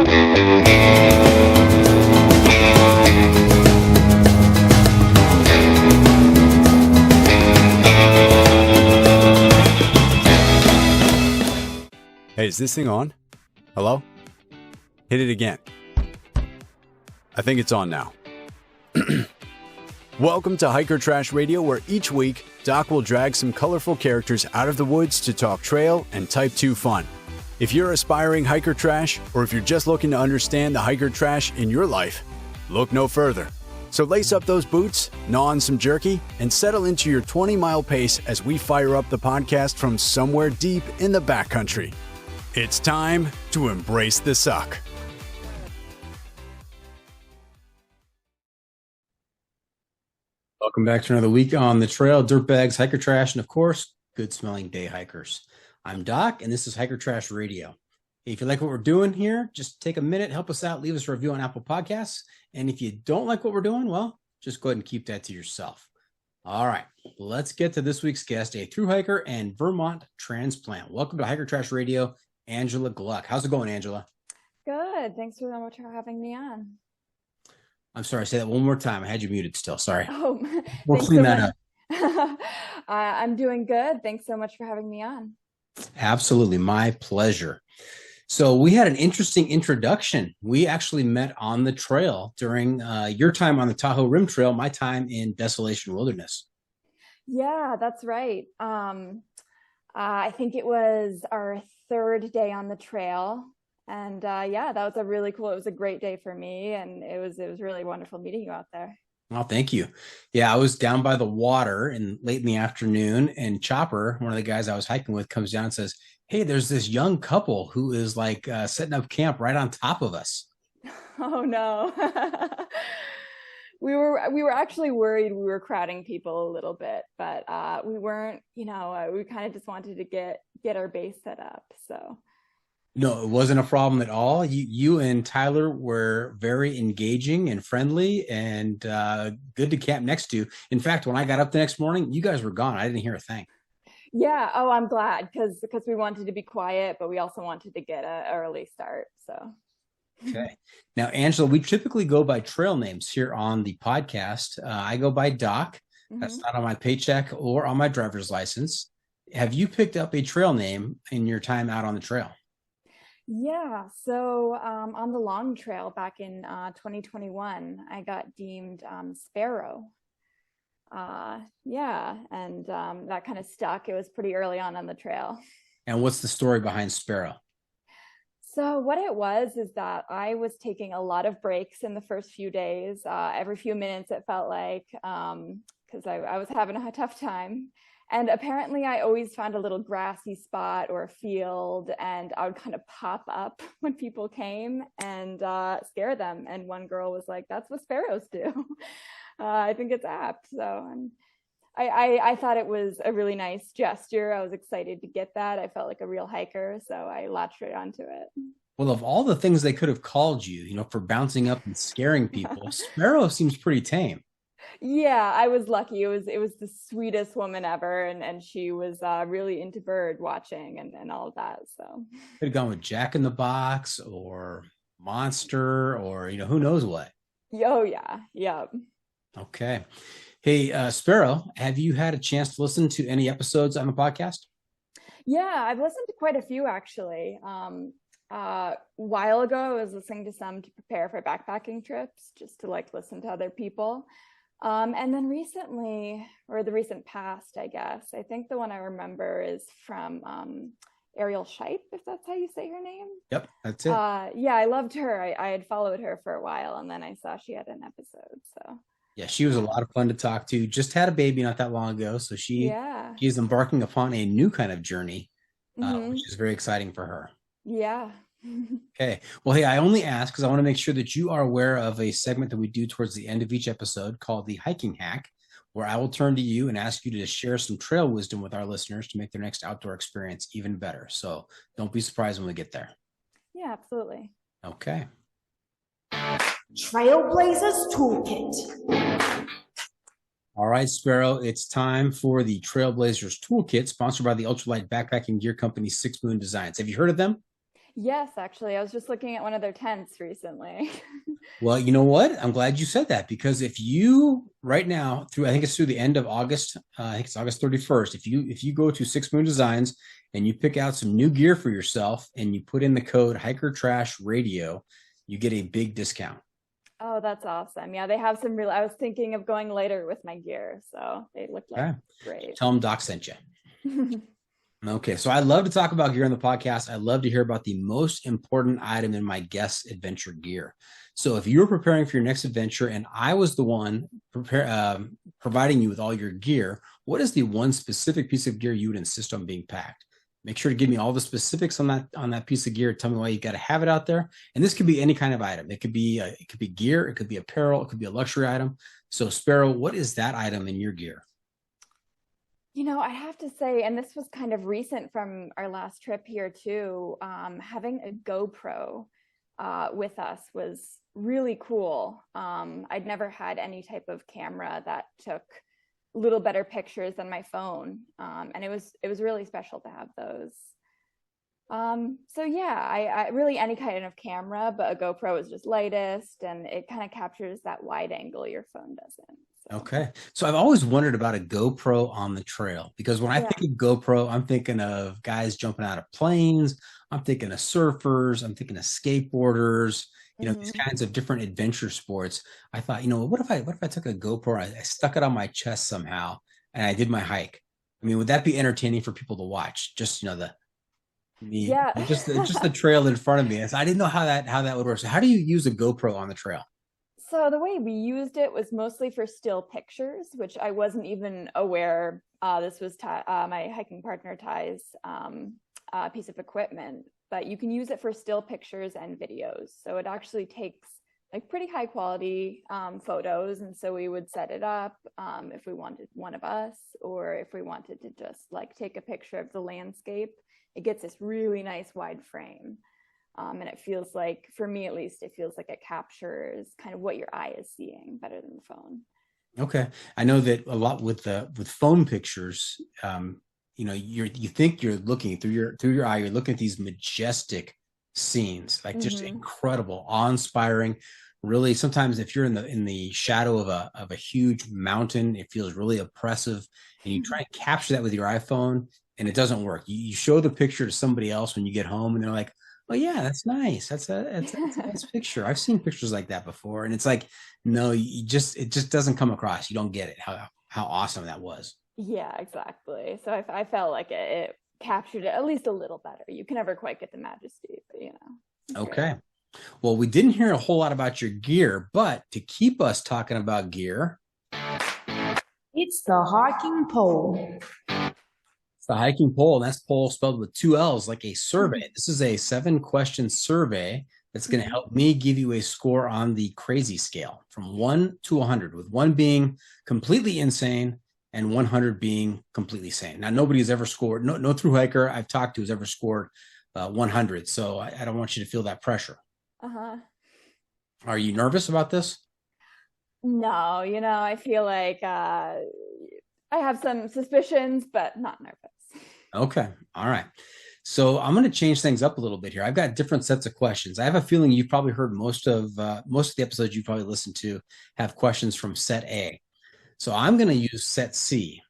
Hey, is this thing on? Hello? Hit it again. I think it's on now. Welcome to Hiker Trash Radio, where each week, Doc will drag some colorful characters out of the woods to talk trail and Type 2 fun. If you're aspiring hiker trash, or if you're just looking to understand the hiker trash in your life, look no further. So lace up those boots, gnaw on some jerky, and settle into your 20-mile pace as we fire up the podcast from somewhere deep in the backcountry. It's time to embrace the suck. Welcome back to another week on the trail, dirtbags, hiker trash, and of course, good smelling day hikers. I'm Doc, and this is Hiker Trash Radio. If you like what we're doing here, just take a minute, help us out, leave us a review on Apple Podcasts. And if you don't like what we're doing, well, just go ahead and keep that to yourself. All right, let's get to this week's guest, a thru hiker and Vermont transplant. Welcome to Hiker Trash Radio, Angela Gluck. How's it going, Angela? Good. Thanks so much for having me on. I'm sorry. Say that one more time. I had you muted still. Sorry. Oh, we'll clean that up. I'm doing good. Thanks so much for having me on. Absolutely. My pleasure. So we had an interesting introduction. We actually met on the trail during your time on the Tahoe Rim Trail, my time in Desolation Wilderness. Yeah, that's right. I think it was our third day on the trail. And yeah, that was it was a great day for me. And it was really wonderful meeting you out there. Oh, thank you. Yeah, I was down by the water and late in the afternoon, and Chopper, one of the guys I was hiking with, comes down and says, "Hey, there's this young couple who is like setting up camp right on top of us." Oh no. We were actually worried we were crowding people a little bit, but we weren't, we kind of just wanted to get our base set up. So no, it wasn't a problem at all. You and Tyler were very engaging and friendly and good to camp next to. In fact, when I got up the next morning, you guys were gone. I didn't hear a thing. Yeah. Oh, I'm glad because we wanted to be quiet, but we also wanted to get an early start. So. Okay. Now, Angela, we typically go by trail names here on the podcast. I go by Doc. That's not on my paycheck or on my driver's license. Have you picked up a trail name in your time out on the trail? Yeah. So on the long trail back in 2021, I got deemed Sparrow. Yeah. And that kind of stuck. It was pretty early on the trail. And what's the story behind Sparrow? So what it was is that I was taking a lot of breaks in the first few days. Every few minutes, it felt like, because I was having a tough time. And apparently I always found a little grassy spot or a field, and I would kind of pop up when people came and scare them. And one girl was like, "That's what sparrows do." I think it's apt. So I thought it was a really nice gesture. I was excited to get that. I felt like a real hiker, so I latched right onto it. Well, of all the things they could have called you, for bouncing up and scaring people, Sparrow seems pretty tame. Yeah, I was lucky. It was the sweetest woman ever, and she was really into bird watching and all of that. So could have gone with Jack in the Box or Monster or who knows what. Oh yeah, yeah. Okay. Hey, Sparrow, have you had a chance to listen to any episodes on the podcast? Yeah, I've listened to quite a few, actually. A while ago, I was listening to some to prepare for backpacking trips, just to listen to other people. And then recently, or the recent past, I guess, I think the one I remember is from Ariel Scheip, if that's how you say her name. Yep, that's it. Yeah, I loved her. I had followed her for a while, and then I saw she had an episode, so... Yeah, she was a lot of fun to talk to. Just had a baby not that long ago. So she is embarking upon a new kind of journey, which is very exciting for her. Yeah. Okay. Well, hey, I only ask because I want to make sure that you are aware of a segment that we do towards the end of each episode called the Hiking Hack, where I will turn to you and ask you to share some trail wisdom with our listeners to make their next outdoor experience even better. So don't be surprised when we get there. Yeah, absolutely. Okay. Trailblazers Toolkit. All right, Sparrow, it's time for the Trailblazers Toolkit, sponsored by the ultralight backpacking gear company 6 Moon Designs. Have you heard of them? Yes, actually, I was just looking at one of their tents recently. Well, you know what? I'm glad you said that, because if you right now through, I think it's through the end of August, I think it's August 31st. If you go to Six Moon Designs and you pick out some new gear for yourself and you put in the code Hiker Trash Radio, you get a big discount. Oh, that's awesome. Yeah, they have some real, I was thinking of going later with my gear, so they look like great. Tell them Doc sent you. Okay, so I love to talk about gear on the podcast. I love to hear about the most important item in my guest's adventure gear. So if you're preparing for your next adventure and I was the one providing you with all your gear, what is the one specific piece of gear you would insist on being packed? Make sure to give me all the specifics on that piece of gear. Tell me why you got to have it out there. And this could be any kind of item. It could be gear, it could be apparel, it could be a luxury item. So Sparrow, what is that item in your gear? I have to say, and this was kind of recent from our last trip here too, having a GoPro with us was really cool. I'd never had any type of camera that took a little better pictures than my phone. And it was really special to have those. So yeah, I really any kind of camera, but a GoPro is just lightest and it kind of captures that wide angle your phone doesn't. So. Okay. So I've always wondered about a GoPro on the trail, because when I think of GoPro, I'm thinking of guys jumping out of planes. I'm thinking of surfers. I'm thinking of skateboarders, these kinds of different adventure sports. I thought, what if I took a GoPro, I stuck it on my chest somehow and I did my hike? I mean, would that be entertaining for people to watch? Just, just the trail in front of me. So I didn't know how that would work. So how do you use a GoPro on the trail? So the way we used it was mostly for still pictures, which I wasn't even aware. This was my hiking partner Ty's piece of equipment, but you can use it for still pictures and videos. So it actually takes like pretty high quality photos. And so we would set it up if we wanted one of us, or if we wanted to just like take a picture of the landscape. It gets this really nice wide frame. And it feels like, for me at least, it feels like it captures kind of what your eye is seeing better than the phone. Okay. I know that a lot with phone pictures, you think you're looking through your eye, you're looking at these majestic scenes, like just incredible, awe-inspiring. Really, sometimes if you're in the shadow of a huge mountain, it feels really oppressive, and you try and capture that with your iPhone, and it doesn't work. You show the picture to somebody else when you get home, and they're like, "Oh yeah, that's nice. That's a nice picture. I've seen pictures like that before." And it's like, no, it just doesn't come across. You don't get it how awesome that was. Yeah, exactly. So I felt like it captured it at least a little better. You can never quite get the majesty, but Okay. Great. Well, we didn't hear a whole lot about your gear, but to keep us talking about gear, it's the hiking pole. It's the hiking pole, and that's pole spelled with 2 L's, like a survey. This is a 7-question survey that's going to help me give you a score on the crazy scale from 1 to 100, with 1 being completely insane and 100 being completely sane. Now, nobody has ever scored, no thru hiker I've talked to has ever scored 100. So I don't want you to feel that pressure. Are you nervous about this? No, I feel like I have some suspicions, but not nervous. Okay. All right. So I'm going to change things up a little bit here. I've got different sets of questions. I have a feeling you've probably heard most of the episodes you've probably listened to have questions from set A. So I'm going to use set C.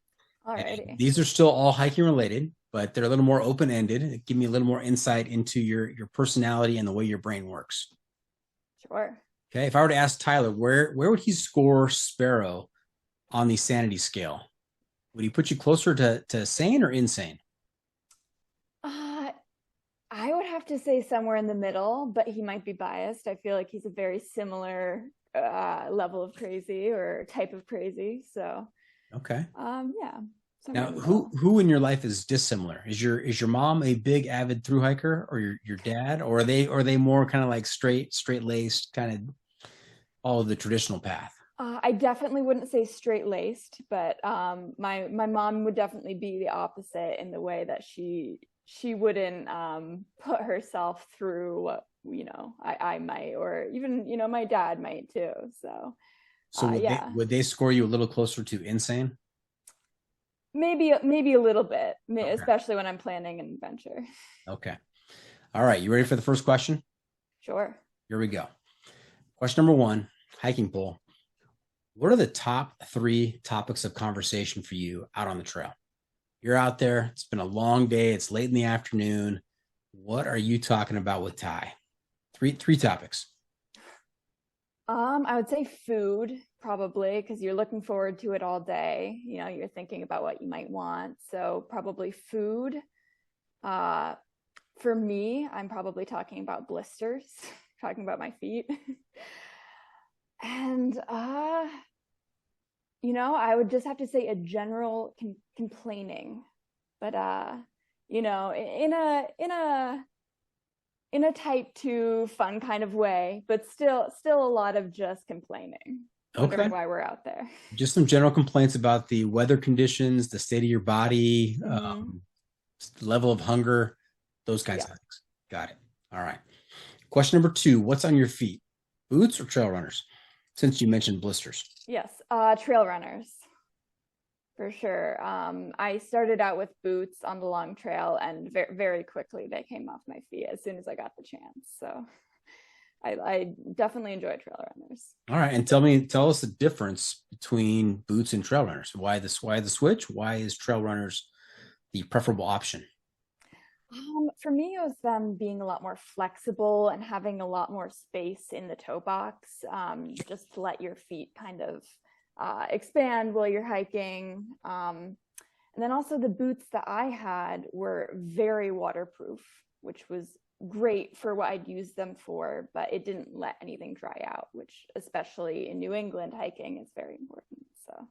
Alrighty. These are still all hiking related, but they're a little more open-ended. Give me a little more insight into your personality and the way your brain works. Sure. Okay. If I were to ask Tyler, where would he score Sparrow on the sanity scale? Would he put you closer to sane or insane? I would have to say somewhere in the middle, but he might be biased. I feel like he's a very similar level of crazy or type of crazy. So okay. Yeah. Now, who in your life is dissimilar? Is your mom a big avid thru hiker, or your dad, or are they more kind of like straight laced, kind of follow the traditional path? I definitely wouldn't say straight laced, but my mom would definitely be the opposite in the way that she wouldn't put herself through what I might, or even my dad might too. So would they score you a little closer to insane? Maybe a little bit, okay. Especially when I'm planning an adventure. Okay. All right. You ready for the first question? Sure. Here we go. Question number one, hiking poll. What are the top 3 topics of conversation for you out on the trail? You're out there. It's been a long day. It's late in the afternoon. What are you talking about with Ty? Three topics. I would say food, probably, because you're looking forward to it all day. You know, you're thinking about what you might want. So probably food. For me, I'm probably talking about blisters, talking about my feet. And you know, I would just have to say a general complaining, but you know, in a type 2 fun kind of way, but still a lot of just complaining. Wondering Okay. why we're out there. Just some general complaints about the weather conditions, the state of your body, level of hunger, those kinds of things. Got it. All right. Question number 2, what's on your feet? Boots or trail runners? Since you mentioned blisters. Yes, trail runners. For sure. I started out with boots on the long trail, and very quickly they came off my feet as soon as I got the chance. So I definitely enjoy trail runners. All right, and tell us the difference between boots and trail runners. Why the switch? Why is trail runners the preferable option? For me, it was them being a lot more flexible and having a lot more space in the toe box, just to let your feet kind of expand while you're hiking. And then also the boots that I had were very waterproof, which was great for what I'd use them for, but it didn't let anything dry out, which especially in New England hiking is very important. So.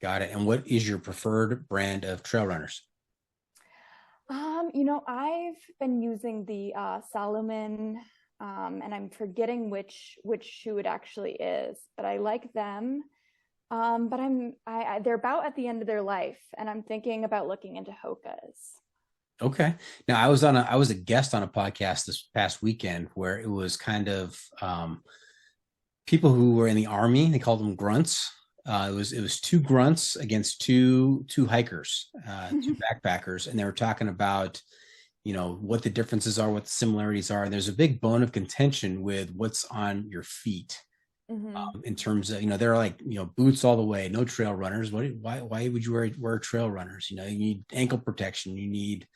Got it. And what is your preferred brand of trail runners? You know, I've been using the Salomon, and I'm forgetting which shoe it actually is, but I like them. But they're about at the end of their life, and I'm thinking about looking into Hoka's. Okay. Now I was a guest on a podcast this past weekend where it was kind of people who were in the Army. They called them grunts. It was 2 grunts against two hikers, 2 backpackers, and they were talking about, you know, what the differences are, what the similarities are. And there's a big bone of contention with what's on your feet. In terms of, you know, they're like, you know, boots all the way, no trail runners. Why would you wear trail runners? You know, you need ankle protection. You need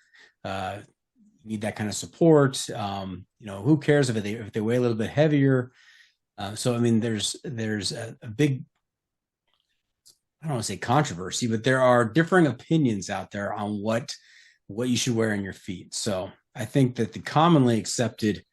that kind of support. You know, who cares if they weigh a little bit heavier? So I mean, there's a big, I don't want to say controversy, but there are differing opinions out there on what you should wear on your feet. So I think that the commonly accepted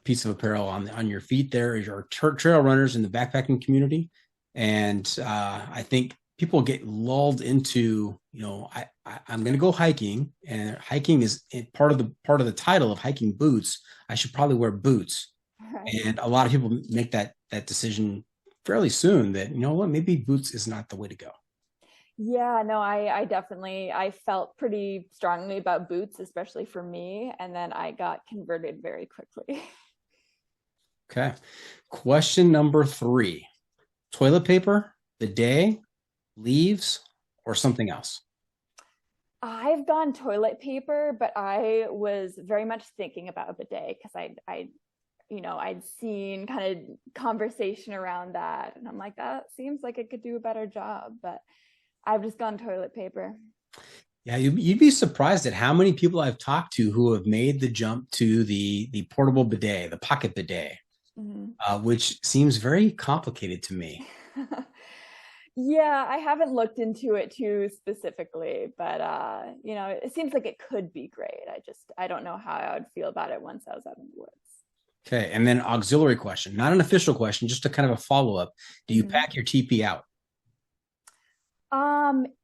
piece of apparel on your feet there is your trail runners in the backpacking community. And I think people get lulled into, you know, I'm going to go hiking, and hiking is part of the title of hiking boots. I should probably wear boots. Right. And a lot of people make that decision fairly soon that, you know what, maybe boots is not the way to go. Yeah, no, I definitely, I felt pretty strongly about boots, especially for me. And then I got converted very quickly. Okay. Question number 3, toilet paper, bidet, leaves, or something else? I've gone toilet paper, but I was very much thinking about a bidet because I'd seen kind of conversation around that. And I'm like, that seems like it could do a better job, but I've just gone toilet paper. Yeah, you'd be surprised at how many people I've talked to who have made the jump to the portable bidet, the pocket bidet, which seems very complicated to me. Yeah, I haven't looked into it too specifically, but you know, it seems like it could be great. I don't know how I would feel about it once I was out in the woods. Okay, and then auxiliary question, not an official question, just a kind of a follow-up. Do you pack your TP out?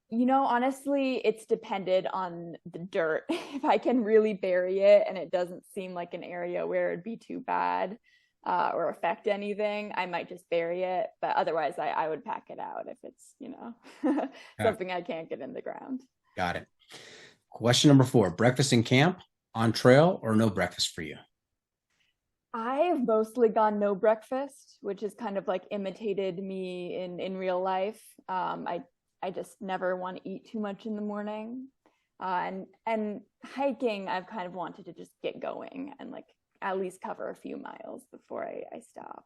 You know, honestly, it's depended on the dirt. If I can really bury it and it doesn't seem like an area where it'd be too bad or affect anything, I might just bury it. But otherwise, I would pack it out if it's, you know, something I can't get in the ground. Got it. Question number 4, breakfast in camp, on trail, or no breakfast for you? I've mostly gone no breakfast, which is kind of like imitated me in real life. I just never want to eat too much in the morning. And hiking, I've kind of wanted to just get going and like at least cover a few miles before I stop.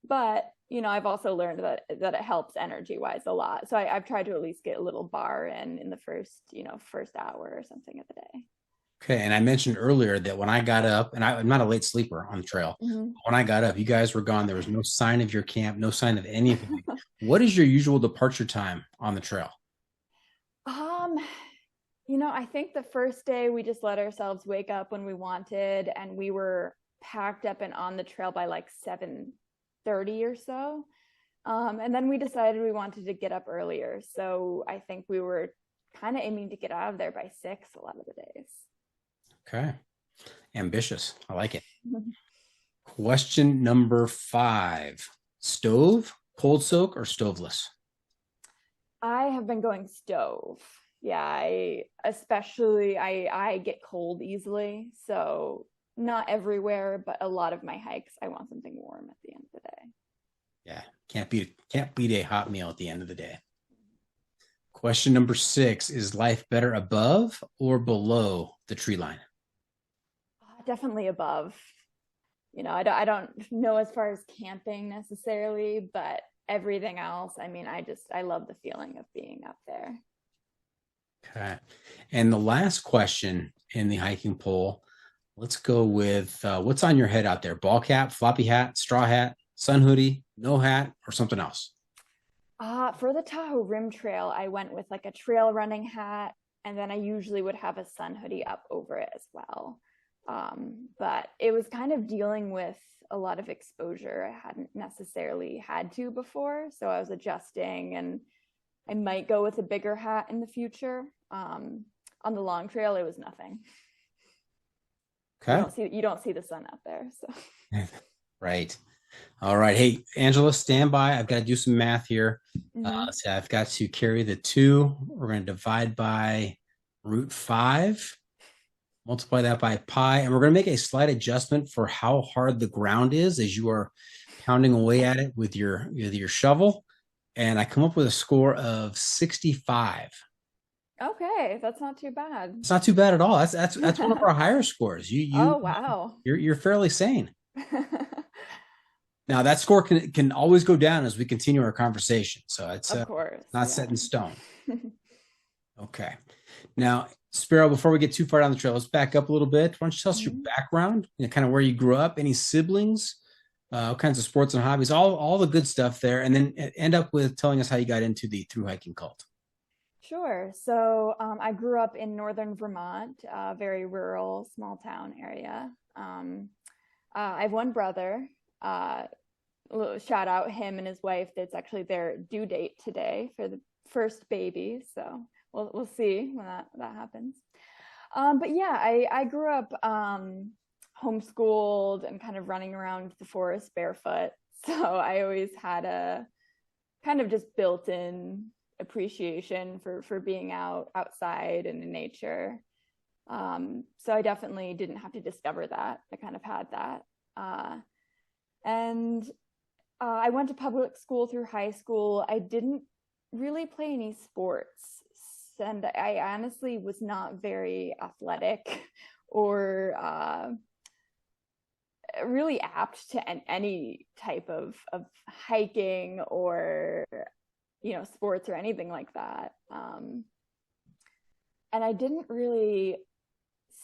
But I've also learned that it helps energy wise a lot. So I've tried to at least get a little bar in the first hour or something of the day. Okay. And I mentioned earlier that when I got up, and I'm not a late sleeper on the trail. Mm-hmm. When I got up, you guys were gone. There was no sign of your camp, no sign of anything. What is your usual departure time on the trail? I think the first day we just let ourselves wake up when we wanted, and we were packed up and on the trail by like 7:30 or so. And then we decided we wanted to get up earlier. So I think we were kind of aiming to get out of there by 6 a lot of the days. Okay. Ambitious. I like it. Question number 5. Stove, cold soak, or stoveless? I have been going stove. Yeah, I get cold easily. So not everywhere, but a lot of my hikes, I want something warm at the end of the day. Yeah, can't beat a hot meal at the end of the day. Question number 6, is life better above or below the tree line? Definitely above. I don't know as far as camping necessarily, but everything else, I love the feeling of being up there. Okay. And the last question in the hiking poll, let's go with what's on your head out there? Ball cap, floppy hat, straw hat, sun hoodie, no hat, or something else? For the Tahoe Rim Trail, I went with like a trail running hat, and then I usually would have a sun hoodie up over it as well. But it was kind of dealing with a lot of exposure I hadn't necessarily had to before. So I was adjusting, and I might go with a bigger hat in the future. On the long trail, it was nothing. Okay. You don't see the sun out there. So Right. All right. Hey, Angela, stand by. I've got to do some math here. mm-hmm. So I've got to carry the 2. We're going to divide by root 5. Multiply that by pi, and we're going to make a slight adjustment for how hard the ground is as you are pounding away at it with your shovel. And I come up with a score of 65. Okay, that's not too bad. It's not too bad at all. That's one of our higher scores. Oh wow, you're fairly sane. Now that score can always go down as we continue our conversation. So it's of course not set in stone. Okay. Now, Sparrow, before we get too far down the trail, let's back up a little bit. Why don't you tell us your background, kind of where you grew up, any siblings, what kinds of sports and hobbies, all the good stuff there, and then end up with telling us how you got into the thru hiking cult. Sure. So I grew up in northern Vermont, a very rural, small town area. I have one brother. Shout out him and his wife. That's actually their due date today for the first baby. So we'll see when that happens. But yeah, I grew up homeschooled and kind of running around the forest barefoot. So I always had a kind of just built-in appreciation for being outside and in nature. So I definitely didn't have to discover that. I kind of had that. And I went to public school through high school. I didn't really play any sports, and I honestly was not very athletic or really apt to any type of hiking or sports or anything like that. And I didn't really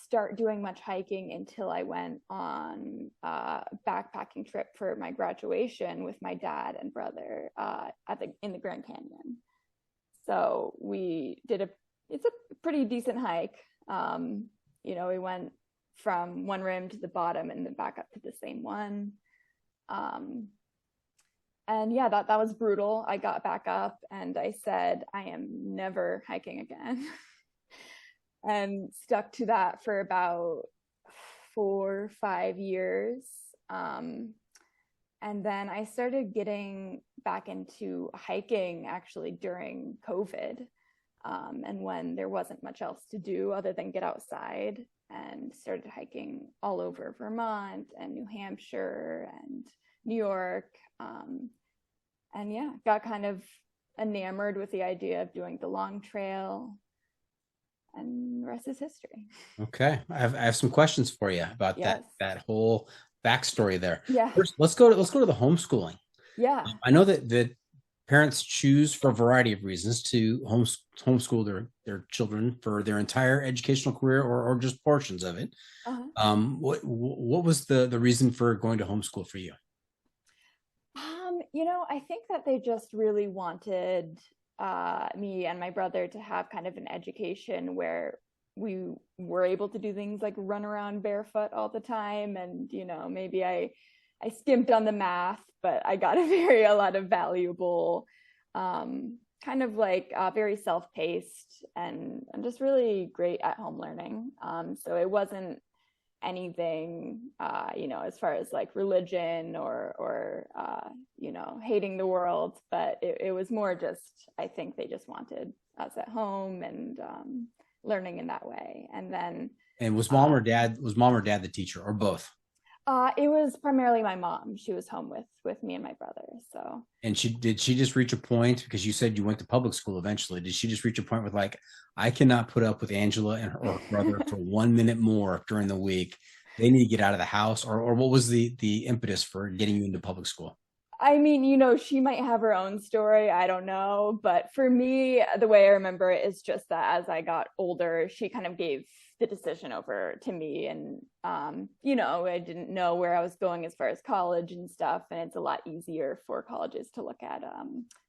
start doing much hiking until I went on a backpacking trip for my graduation with my dad and brother in the Grand Canyon. So it's a pretty decent hike. We went from one rim to the bottom and then back up to the same one. And yeah, that was brutal. I got back up and I said, I am never hiking again. And stuck to that for about 4 or 5 years. And then I started getting back into hiking actually during COVID. And when there wasn't much else to do other than get outside, and started hiking all over Vermont and New Hampshire and New York. And yeah, got kind of enamored with the idea of doing the long trail. and the rest is history. Okay. I have some questions for you about Yes. that whole backstory there. Yeah. First, let's go to the homeschooling. Yeah. I know that parents choose for a variety of reasons to homeschool their children for their entire educational career or just portions of it. What was the reason for going to homeschool for you? I think that they just really wanted me and my brother to have kind of an education where we were able to do things like run around barefoot all the time. And, maybe I skimped on the math, but I got a lot of valuable, kind of like very self-paced and just really great at home learning. So it wasn't anything, as far as like religion or hating the world, but it was more just, I think they just wanted us at home and learning in that way. And was mom or dad the teacher, or both? It was primarily my mom. She was home with me and my brother. So. And did she just reach a point, because you said you went to public school eventually? Did she just reach a point with like, I cannot put up with Angela and her brother for 1 minute more during the week. They need to get out of the house, or what was the impetus for getting you into public school? I mean, she might have her own story. I don't know. But for me, the way I remember it is just that as I got older, she kind of gave the decision over to me. And, I didn't know where I was going as far as college and stuff. And it's a lot easier for colleges to look at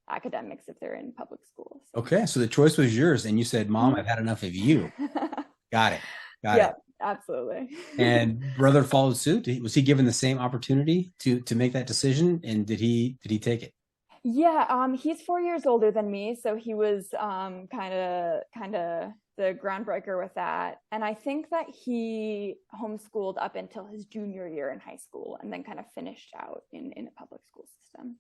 academics if they're in public schools. So. Okay. So the choice was yours. And you said, Mom, I've had enough of you. Got it. Got it. Absolutely. And brother followed suit. Was he given the same opportunity to make that decision? And did he take it? Yeah, he's 4 years older than me, so he was kind of the groundbreaker with that. And I think that he homeschooled up until his junior year in high school, and then kind of finished out in a public school system.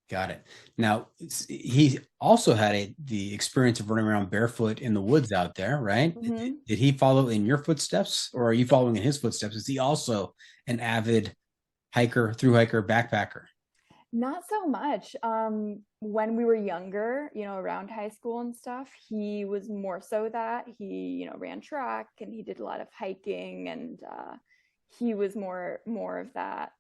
Got it. Now, he also had the experience of running around barefoot in the woods out there, right? Mm-hmm. Did he follow in your footsteps, or are you following in his footsteps? Is he also an avid hiker, thru hiker, backpacker? Not so much. When we were younger, around high school and stuff, he was more so that he, ran track and he did a lot of hiking, and he was more of that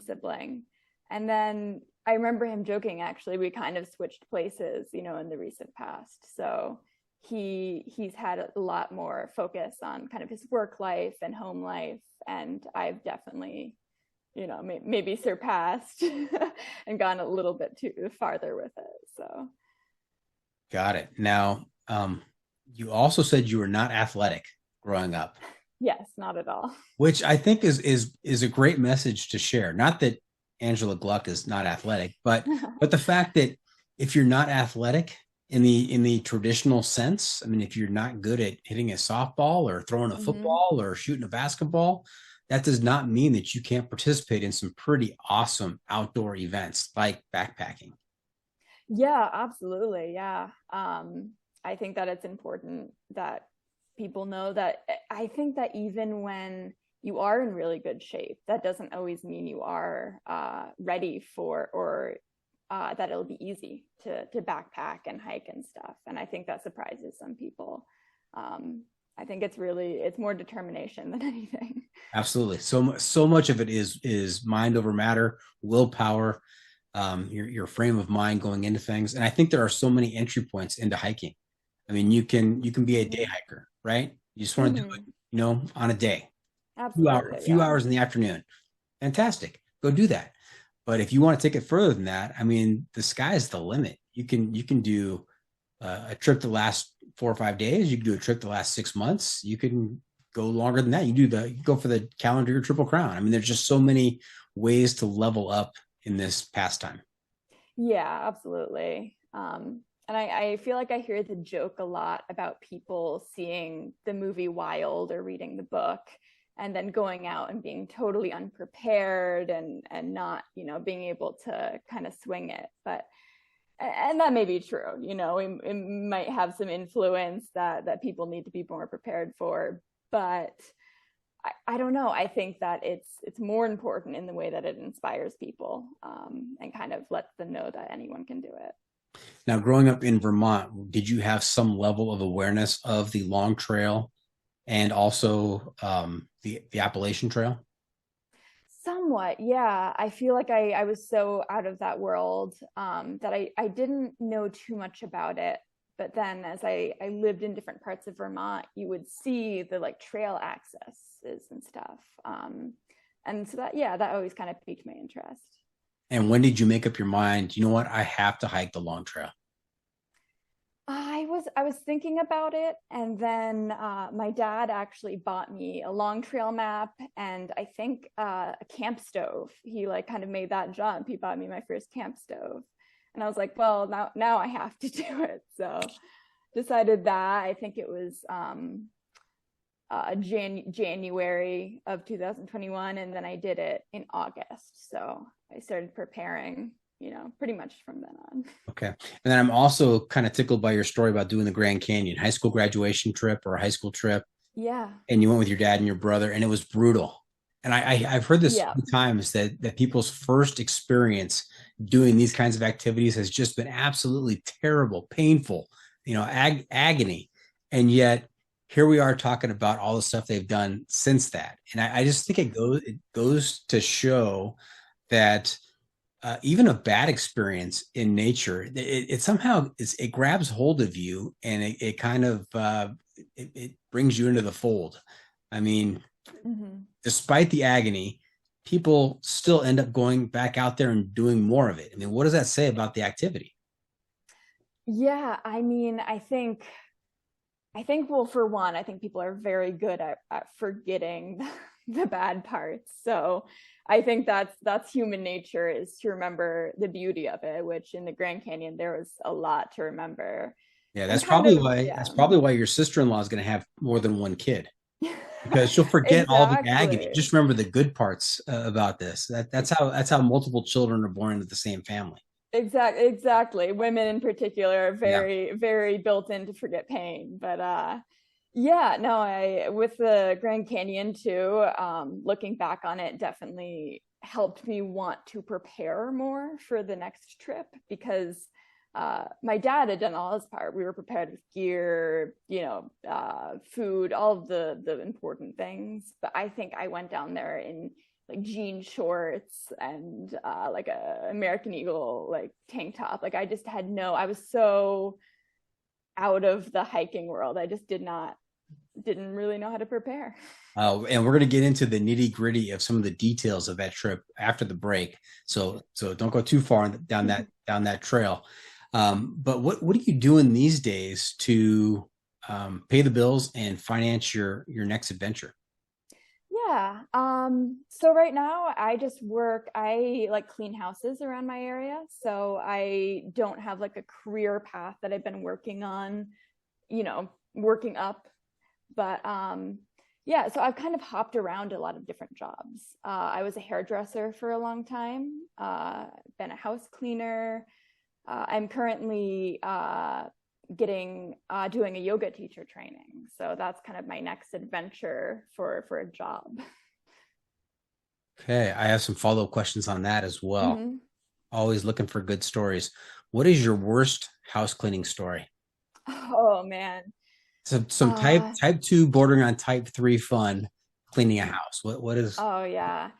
sibling. And then I remember him joking, actually, we kind of switched places, in the recent past. So he's had a lot more focus on kind of his work life and home life. And I've definitely, maybe surpassed and gone a little bit too farther with it. So. Got it. Now, you also said you were not athletic growing up. Yes, not at all. Which I think is a great message to share. Not that Angela Gluck is not athletic, but the fact that if you're not athletic in the traditional sense, I mean, if you're not good at hitting a softball or throwing a football or shooting a basketball, that does not mean that you can't participate in some pretty awesome outdoor events like backpacking. Yeah, absolutely. Yeah. I think that it's important that people know that. I think that even when you are in really good shape, that doesn't always mean you are ready for, or that it'll be easy to backpack and hike and stuff. And I think that surprises some people. I think it's more determination than anything. Absolutely. So much of it is mind over matter, willpower, your frame of mind going into things. And I think there are so many entry points into hiking. I mean, you can be a day hiker, right? You just want to do it, on a day. Absolutely. A few hours in the afternoon. Fantastic. Go do that. But if you want to take it further than that, I mean, the sky's the limit. You can do a trip that lasts 4 or 5 days. You can do a trip that lasts 6 months. You can go longer than that. You go for the calendar or Triple Crown. I mean, there's just so many ways to level up in this pastime. Yeah, absolutely. And I feel like I hear the joke a lot about people seeing the movie Wild or reading the book and then going out and being totally unprepared and not, being able to kind of swing it. And that may be true, it might have some influence that people need to be more prepared for, but I don't know. I think that it's more important in the way that it inspires people and kind of lets them know that anyone can do it. Now, growing up in Vermont, did you have some level of awareness of the Long Trail and also the Appalachian Trail? Somewhat, yeah. I feel like I was so out of that world that I didn't know too much about it. But then as I lived in different parts of Vermont, you would see the like trail accesses and stuff. And so that, yeah, that always kind of piqued my interest. And when did you make up your mind? You know what? I have to hike the Long Trail. I was thinking about it, and then my dad actually bought me a long trail map and I think a camp stove. He like kind of made that jump. He bought me my first camp stove, and I was like, well, now I have to do it. So decided that. I think it was January of 2021, and then I did it in August. So I started preparing, pretty much from then on. Okay. And then I'm also kind of tickled by your story about doing the Grand Canyon high school graduation trip or a high school trip. Yeah. And you went with your dad and your brother, and it was brutal. And I've heard this Yeah. many times that people's first experience doing these kinds of activities has just been absolutely terrible, painful, agony. And yet here we are talking about all the stuff they've done since that. And I just think it goes to show that even a bad experience in nature, it somehow it grabs hold of you, and it kind of it brings you into the fold. I mean, despite the agony, people still end up going back out there and doing more of it. I mean, what does that say about the activity? Yeah, I mean, well, for one, I think people are very good at forgetting the bad parts. So I think that's human nature, is to remember the beauty of it, which in the Grand Canyon there was a lot to remember. Yeah, And that's kind probably of, why yeah. that's probably why your sister-in-law is going to have more than one kid, because she'll forget all the agony. Exactly. Just remember the good parts about this. That's how multiple children are born into the same family. Exactly. Women in particular are Yeah. very, very built in to forget pain. But yeah, no, I with the Grand Canyon too, looking back on it definitely helped me want to prepare more for the next trip, because my dad had done all his part. We were prepared with gear, food, all of the important things. But I think I went down there in like jean shorts and like a American Eagle like tank top. Like I was so out of the hiking world. I just didn't really know how to prepare. And we're going to get into the nitty gritty of some of the details of that trip after the break. So don't go too far down that trail. But what are you doing these days to pay the bills and finance your next adventure? Yeah. So right now I like clean houses around my area. So I don't have like a career path that I've been working on, working up. But yeah, so I've kind of hopped around a lot of different jobs. I was a hairdresser for a long time, been a house cleaner. I'm currently doing a yoga teacher training. So that's kind of my next adventure for a job. Okay, I have some follow-up questions on that as well. Mhm. Always looking for good stories. What is your worst house cleaning story? Oh man. So some Uh, type two bordering on type three fun cleaning a house. What is oh yeah.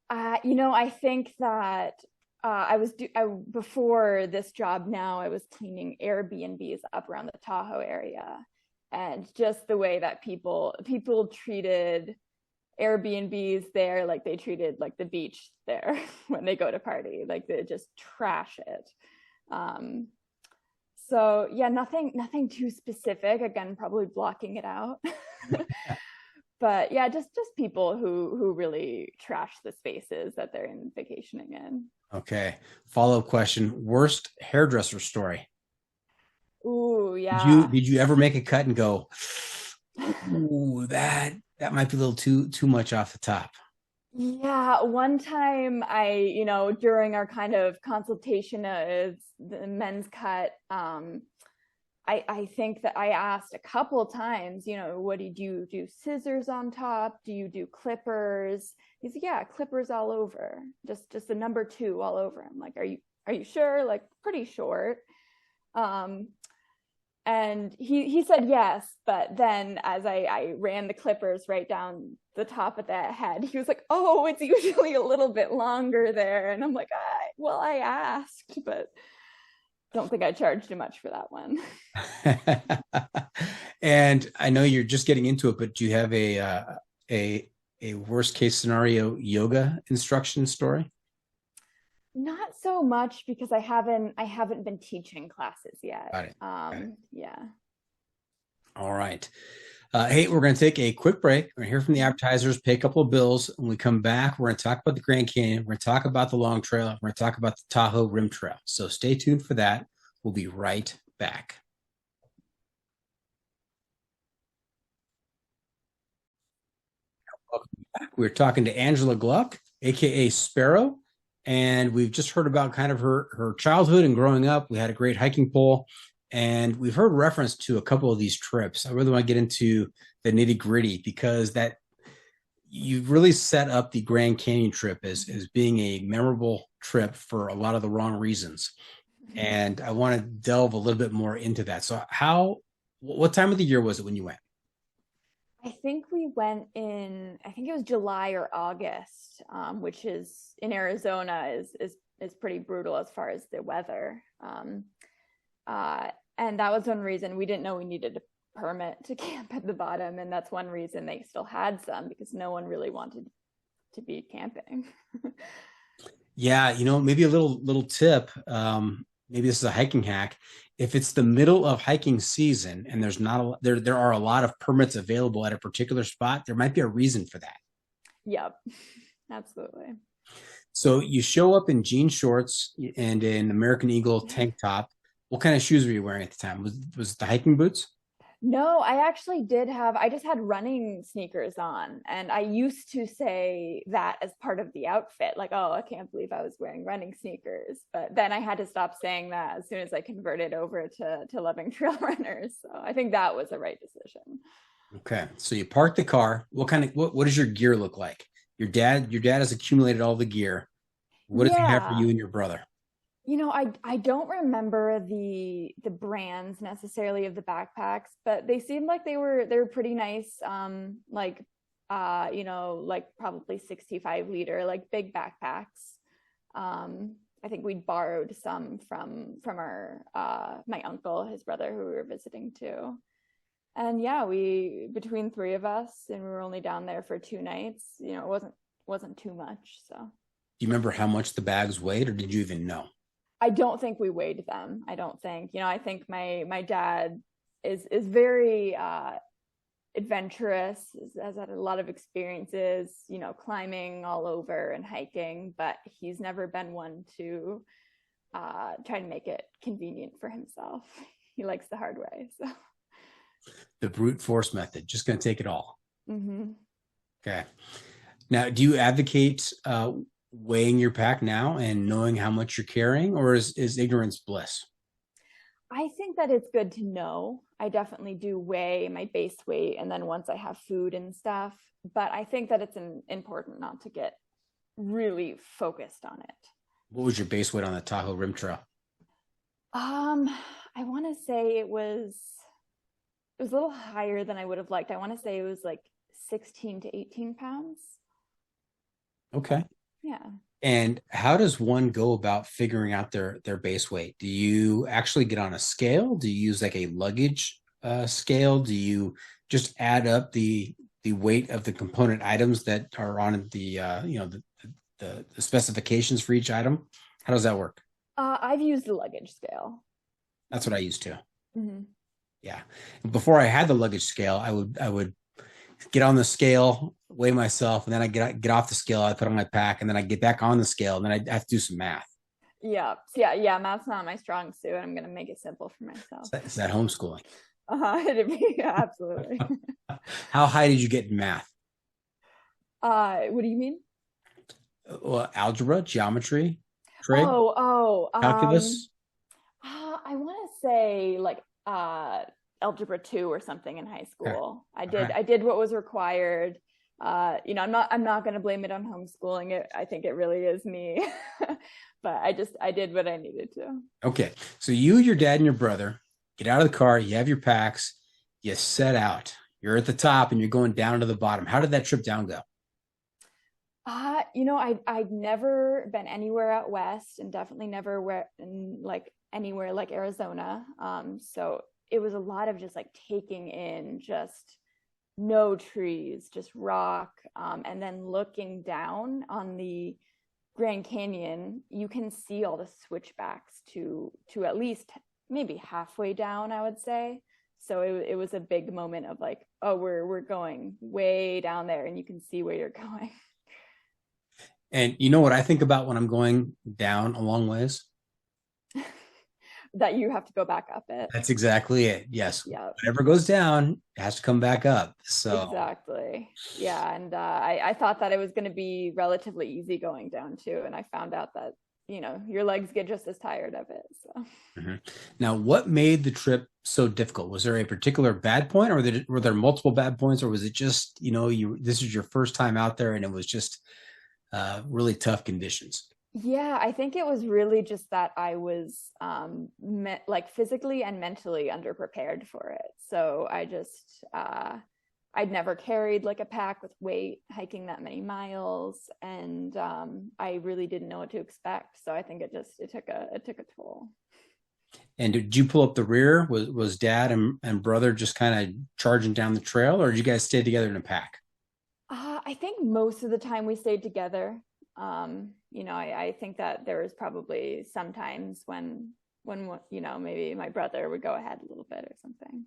I think that before this job now, I was cleaning Airbnbs up around the Tahoe area, and just the way that people treated Airbnbs there, like they treated like the beach there when they go to party, like they just trash it. Um, so yeah, nothing too specific. Again, probably blocking it out. But yeah, just people who really trash the spaces that they're in vacationing in. okay? Follow-up question. Worst hairdresser story. Ooh, Did you yeah. did you ever make a cut and go, ooh, that might be a little too much off the top? Yeah, one time during our kind of consultation of the men's cut, I think that I asked a couple of times, what do you do? Scissors on top? Do you do clippers? He said, yeah, clippers all over. Just the number two all over. I'm like, are you sure? Like pretty short. And he said yes, but then as I ran the clippers right down the top of that head, he was like, oh, it's usually a little bit longer there. And I'm like, I asked, but don't think I charged too much for that one. And I know you're just getting into it, but do you have a worst case scenario yoga instruction story? Not so much, because I haven't been teaching classes yet. Got it. Yeah. All right. Hey, we're going to take a quick break. We're going to hear from the advertisers, pay a couple of bills. When we come back, we're going to talk about the Grand Canyon. We're going to talk about the Long Trail. We're going to talk about the Tahoe Rim Trail. So stay tuned for that. We'll be right back. Welcome back. We're talking to Angela Gluck, aka Sparrow, and we've just heard about kind of her childhood and growing up. We had a great hiking pole, and we've heard reference to a couple of these trips. I really want to get into the nitty gritty, because that you really set up the Grand Canyon trip as being a memorable trip for a lot of the wrong reasons. And I want to delve a little bit more into that. So what time of the year was it when you went? I think we went in, I think it was July or August, which is in Arizona is pretty brutal as far as the weather. And that was one reason we didn't know we needed a permit to camp at the bottom. And that's one reason they still had some, because no one really wanted to be camping. Yeah, maybe a little tip. Maybe this is a hiking hack. If it's the middle of hiking season and there's not there are a lot of permits available at a particular spot, there might be a reason for that. Yep, absolutely. So you show up in jean shorts and an American Eagle tank top. What kind of shoes were you wearing at the time? Was it the hiking boots? No, I actually I just had running sneakers on. And I used to say that as part of the outfit, like, oh, I can't believe I was wearing running sneakers. But then I had to stop saying that as soon as I converted over to loving trail runners. So I think that was the right decision. Okay. So you parked the car. What does your gear look like? Your dad has accumulated all the gear. What does he have for you and your brother? I don't remember the brands necessarily of the backpacks, but they seemed like they were pretty nice. Like probably 65-liter, like big backpacks. I think we'd borrowed some from our my uncle, his brother, who we were visiting too. And yeah, we between three of us, and we were only down there for 2 nights. It wasn't too much. So. Do you remember how much the bags weighed, or did you even know? I don't think we weighed them. I don't think, I think my dad is very adventurous, has had a lot of experiences, climbing all over and hiking, but he's never been one to try to make it convenient for himself. He likes the hard way. So the brute force method, just going to take it all. Mm-hmm. Okay. Now, do you advocate weighing your pack now and knowing how much you're carrying, or is ignorance bliss? I think that it's good to know. I definitely do weigh my base weight, and then once I have food and stuff, but I think that it's important not to get really focused on it. What was your base weight on the Tahoe Rim Trail? I want to say it was a little higher than I would have liked. I want to say it was like 16 to 18 pounds. Okay. Yeah. And how does one go about figuring out their base weight? Do you actually get on a scale? Do you use like a luggage scale? Do you just add up the weight of the component items that are on the specifications for each item? How does that work? I've used the luggage scale. That's what I used to. Mm-hmm. Yeah. Before I had the luggage scale, I would get on the scale, weigh myself, and then I get off the scale, I put on my pack, and then I get back on the scale, and then I have to do some math. Yeah. Math's not my strong suit. I'm going to make it simple for myself. Is that homeschooling? Yeah, absolutely. How high did you get in math? What do you mean? Well, algebra, geometry, trig, calculus. I want to say like algebra 2 or something in high school. Okay. I did what was required. I'm not going to blame it on homeschooling. I think it really is me. But I did what I needed to. Okay. So you, your dad, and your brother get out of the car, you have your packs, you set out. You're at the top and you're going down to the bottom. How did that trip down go? I'd never been anywhere out west, and definitely never anywhere like Arizona. So it was a lot of just like taking in just no trees, just rock. And then looking down on the Grand Canyon, you can see all the switchbacks to at least maybe halfway down, I would say. So it was a big moment of like, oh, we're going way down there, and you can see where you're going. And you know what I think about when I'm going down a long ways? That you have to go back up it. That's exactly it. Yes. Yeah. Whatever goes down, it has to come back up. So exactly. Yeah. And I thought that it was going to be relatively easy going down too. And I found out that, your legs get just as tired of it. So. Mm-hmm. Now, what made the trip so difficult? Was there a particular bad point, or were there multiple bad points, or was it just, this is your first time out there and it was just really tough conditions? Yeah, I think it was really just that I was physically and mentally underprepared for it. So I just, I'd never carried like a pack with weight hiking that many miles, and I really didn't know what to expect. So I think it took a toll. And did you pull up the rear? Was dad and brother just kind of charging down the trail, or did you guys stay together in a pack? I think most of the time we stayed together. I think that there was probably sometimes when maybe my brother would go ahead a little bit or something.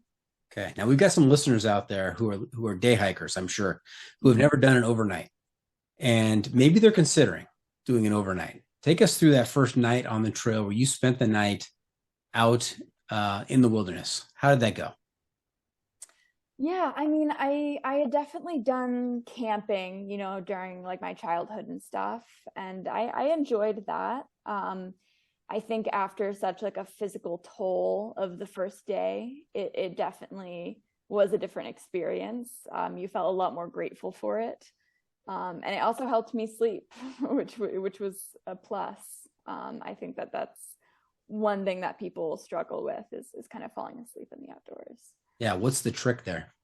Okay. Now we've got some listeners out there who are day hikers, I'm sure, who have never done an overnight, and maybe they're considering doing an overnight. Take us through that first night on the trail where you spent the night out in the wilderness. How did that go? Yeah, I mean, I had definitely done camping, during like my childhood and stuff, and I enjoyed that. I think after such like a physical toll of the first day, it definitely was a different experience. You felt a lot more grateful for it, and it also helped me sleep, which was a plus. I think that's one thing that people struggle with is kind of falling asleep in the outdoors. Yeah, what's the trick there?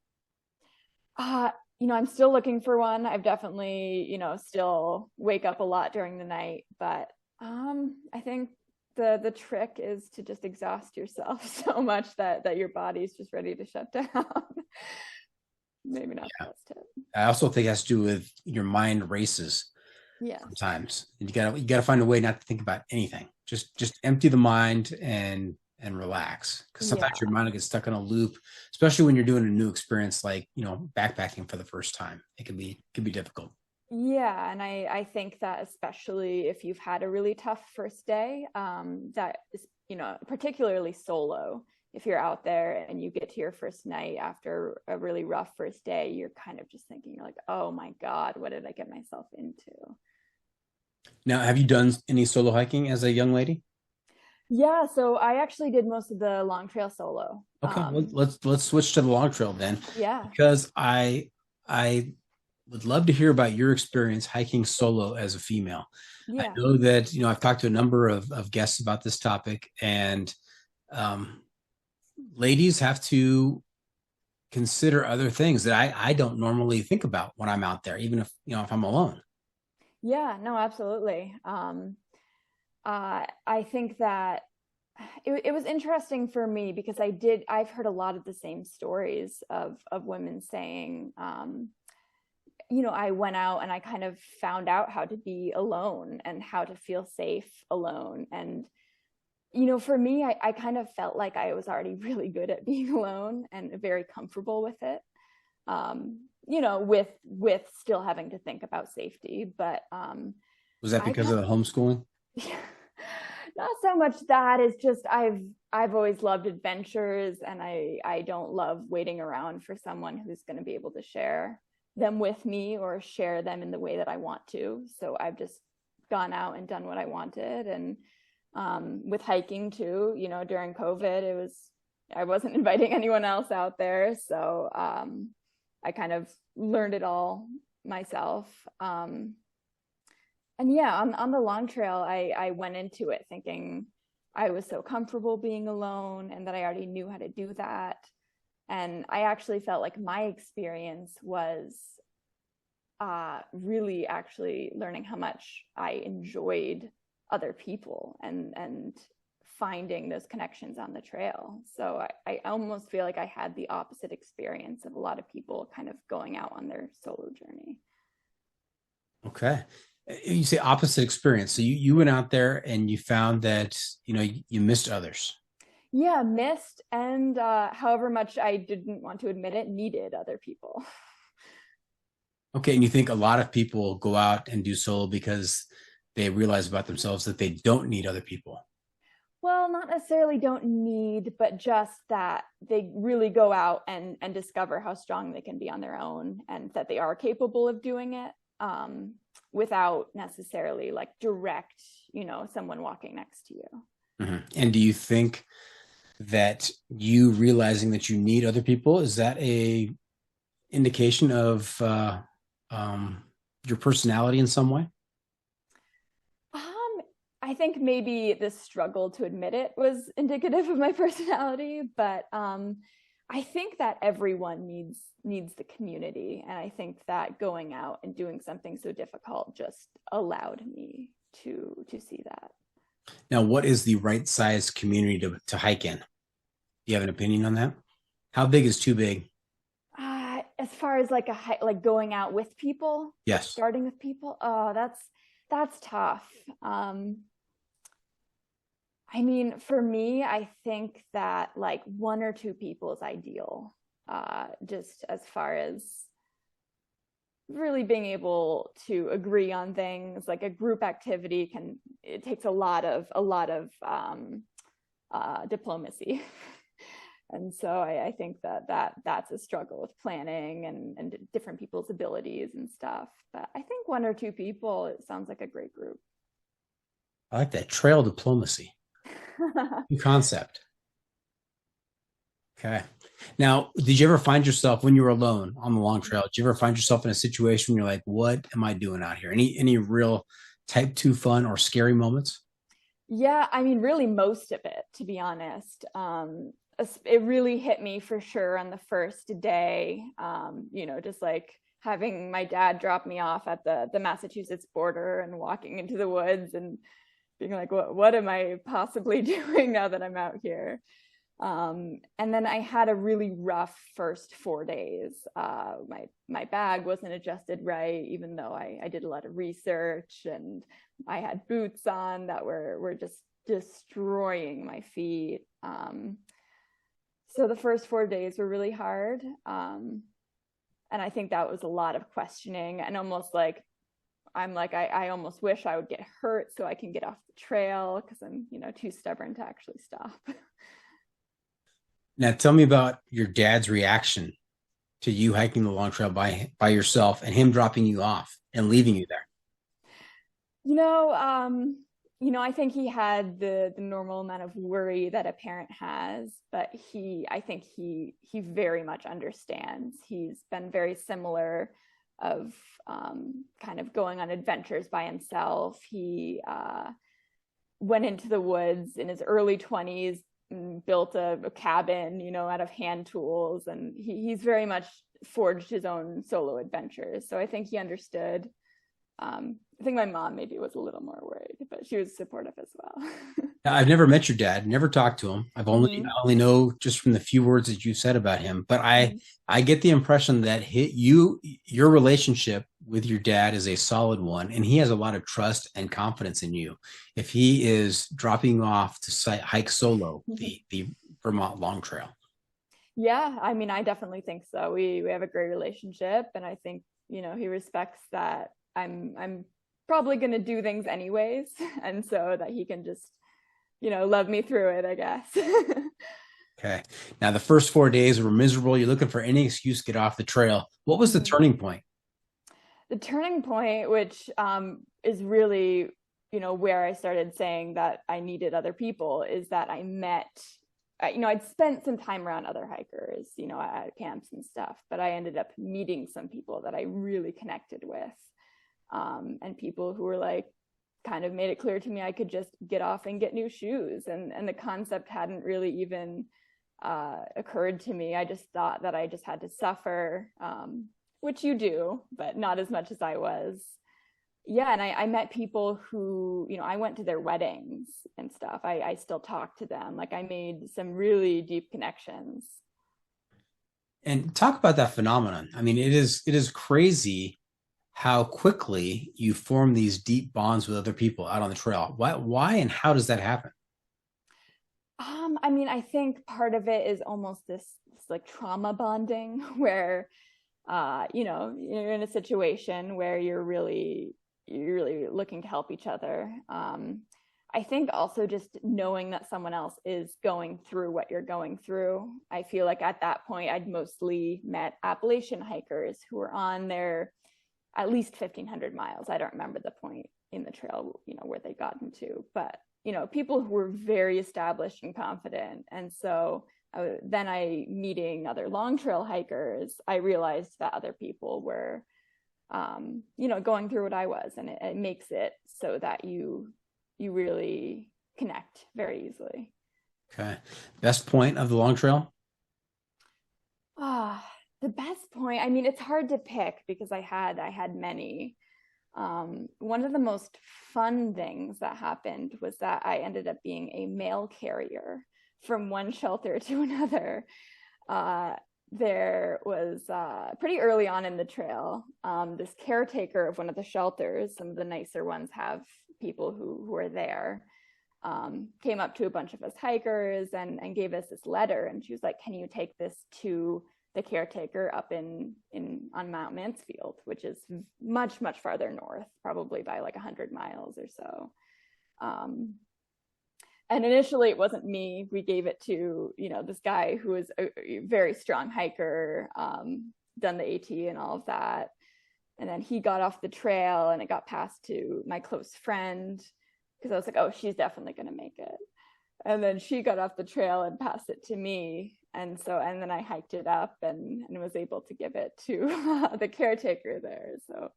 I'm still looking for one. I've definitely, still wake up a lot during the night, but I think the trick is to just exhaust yourself so much that your body's just ready to shut down. Maybe not the best tip. I also think it has to do with your mind races. Yeah. Sometimes you gotta find a way not to think about anything. Just empty the mind and relax, because sometimes your mind will get stuck in a loop, especially when you're doing a new experience like backpacking for the first time. It can be difficult. Yeah, and I think that especially if you've had a really tough first day, that is particularly solo. If you're out there and you get to your first night after a really rough first day, you're kind of just thinking like, oh my God, what did I get myself into? Now, have you done any solo hiking as a young lady? Yeah, so I actually did most of the long trail solo. Okay, let's switch to the long trail then. Yeah, because I would love to hear about your experience hiking solo as a female. Yeah. I know that I've talked to a number of guests about this topic, and ladies have to consider other things that I don't normally think about when I'm out there, even if if I'm alone. Yeah, no, absolutely. I think that it was interesting for me because I've heard a lot of the same stories of women saying, I went out and I kind of found out how to be alone and how to feel safe alone. And, for me, I kind of felt like I was already really good at being alone and very comfortable with it. With still having to think about safety, but was that because of the homeschooling? Not so much that. It's just I've always loved adventures, and I don't love waiting around for someone who's going to be able to share them with me or share them in the way that I want to. So I've just gone out and done what I wanted. And with hiking too, during COVID, I wasn't inviting anyone else out there, so I kind of learned it all myself. And yeah, on the long trail, I went into it thinking I was so comfortable being alone and that I already knew how to do that. And I actually felt like my experience was really actually learning how much I enjoyed other people and finding those connections on the trail. So I almost feel like I had the opposite experience of a lot of people kind of going out on their solo journey. Okay. You say opposite experience. So you went out there and you found that, you missed others. Yeah, missed, and however much I didn't want to admit it, needed other people. Okay. And you think a lot of people go out and do solo because they realize about themselves that they don't need other people. Well, not necessarily don't need, but just that they really go out and discover how strong they can be on their own and that they are capable of doing it without necessarily like direct, someone walking next to you. Mm-hmm. And do you think that you realizing that you need other people, is that a indication of your personality in some way? I think maybe the struggle to admit it was indicative of my personality, but I think that everyone needs the community, and I think that going out and doing something so difficult just allowed me to see that. Now, what is the right size community to hike in? Do you have an opinion on that? How big is too big? As far as like like going out with people, yes, starting with people, oh, that's tough. I mean, for me, I think that like 1 or 2 people is ideal, just as far as really being able to agree on things. Like a group activity it takes a lot of diplomacy. And so I think that's a struggle with planning and different people's abilities and stuff. But I think 1 or 2 people, it sounds like a great group. I like that, trail diplomacy. New concept. Okay. Now, did you ever find yourself when you were alone on the long trail? Did you ever find yourself in a situation where you're like, what am I doing out here? Any real type 2 fun or scary moments? Yeah, I mean, really most of it, to be honest. It really hit me for sure on the first day, just like having my dad drop me off at the Massachusetts border and walking into the woods and being like, what am I possibly doing now that I'm out here? And then I had a really rough first 4 days. My bag wasn't adjusted right, even though I did a lot of research, and I had boots on that were just destroying my feet. So the first 4 days were really hard. And I think that was a lot of questioning and almost like, I almost wish I would get hurt so I can get off the trail because I'm, too stubborn to actually stop. Now, tell me about your dad's reaction to you hiking the long trail by yourself and him dropping you off and leaving you there. I think he had the normal amount of worry that a parent has, but I think he very much understands. He's been very similar of kind of going on adventures by himself. He went into the woods in his early 20s and built a cabin, out of hand tools, and he's very much forged his own solo adventures. So I think he understood. I think my mom maybe was a little more worried, but she was supportive as well. I've never met your dad, never talked to him. I only know just from the few words that you said about him, but I get the impression that your relationship with your dad is a solid one, and he has a lot of trust and confidence in you. If he is dropping you off to hike solo the Vermont Long Trail. Yeah, I mean, I definitely think so. We have a great relationship, and I think, he respects that I'm probably going to do things anyways, and so that he can just, love me through it, I guess. Okay. Now, the first 4 days were miserable. You're looking for any excuse to get off the trail. What was the turning point? The turning point, which is really, where I started saying that I needed other people, is that I met I'd spent some time around other hikers, at camps and stuff, but I ended up meeting some people that I really connected with, and people who were like, kind of made it clear to me I could just get off and get new shoes. And the concept hadn't really even occurred to me. I just thought that I just had to suffer, which you do, but not as much as I was. Yeah, and I met people who, I went to their weddings and stuff. I still talk to them. Like, I made some really deep connections. And talk about that phenomenon. I mean, it is crazy how quickly you form these deep bonds with other people out on the trail. Why and how does that happen? I think part of it is almost this like trauma bonding where, you're in a situation where you're really looking to help each other. I think also just knowing that someone else is going through what you're going through. I feel like at that point, I'd mostly met Appalachian hikers who were on their at least 1,500 miles. I don't remember the point in the trail, where they got into, but, people who were very established and confident. And so then meeting other long trail hikers, I realized that other people were, going through what I was, and it makes it so that you really connect very easily. Okay. Best point of the long trail? The best point, it's hard to pick because I had many. One of the most fun things that happened was that I ended up being a mail carrier from one shelter to another. There was pretty early on in the trail, this caretaker of one of the shelters, some of the nicer ones have people who are there, came up to a bunch of us hikers and gave us this letter. And she was like, can you take this to the caretaker up on Mount Mansfield, which is much, much farther north, probably by like 100 miles or so. And initially it wasn't me. We gave it to, this guy who was a very strong hiker, done the AT and all of that. And then he got off the trail and it got passed to my close friend because I was like, oh, she's definitely going to make it. And then she got off the trail and passed it to me. And then I hiked it up and was able to give it to the caretaker there. So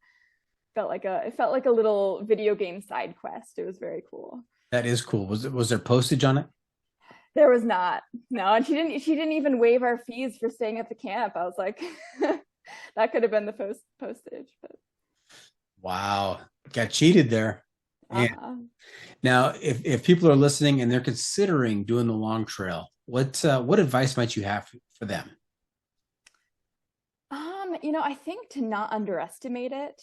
it felt like a little video game side quest. It was very cool. That is cool. Was there postage on it? There was not. No, and she didn't even waive our fees for staying at the camp. I was like, that could have been the postage. But wow, got cheated there. Uh-huh. Now, if people are listening and they're considering doing the long trail, what advice might you have for them? I think to not underestimate it,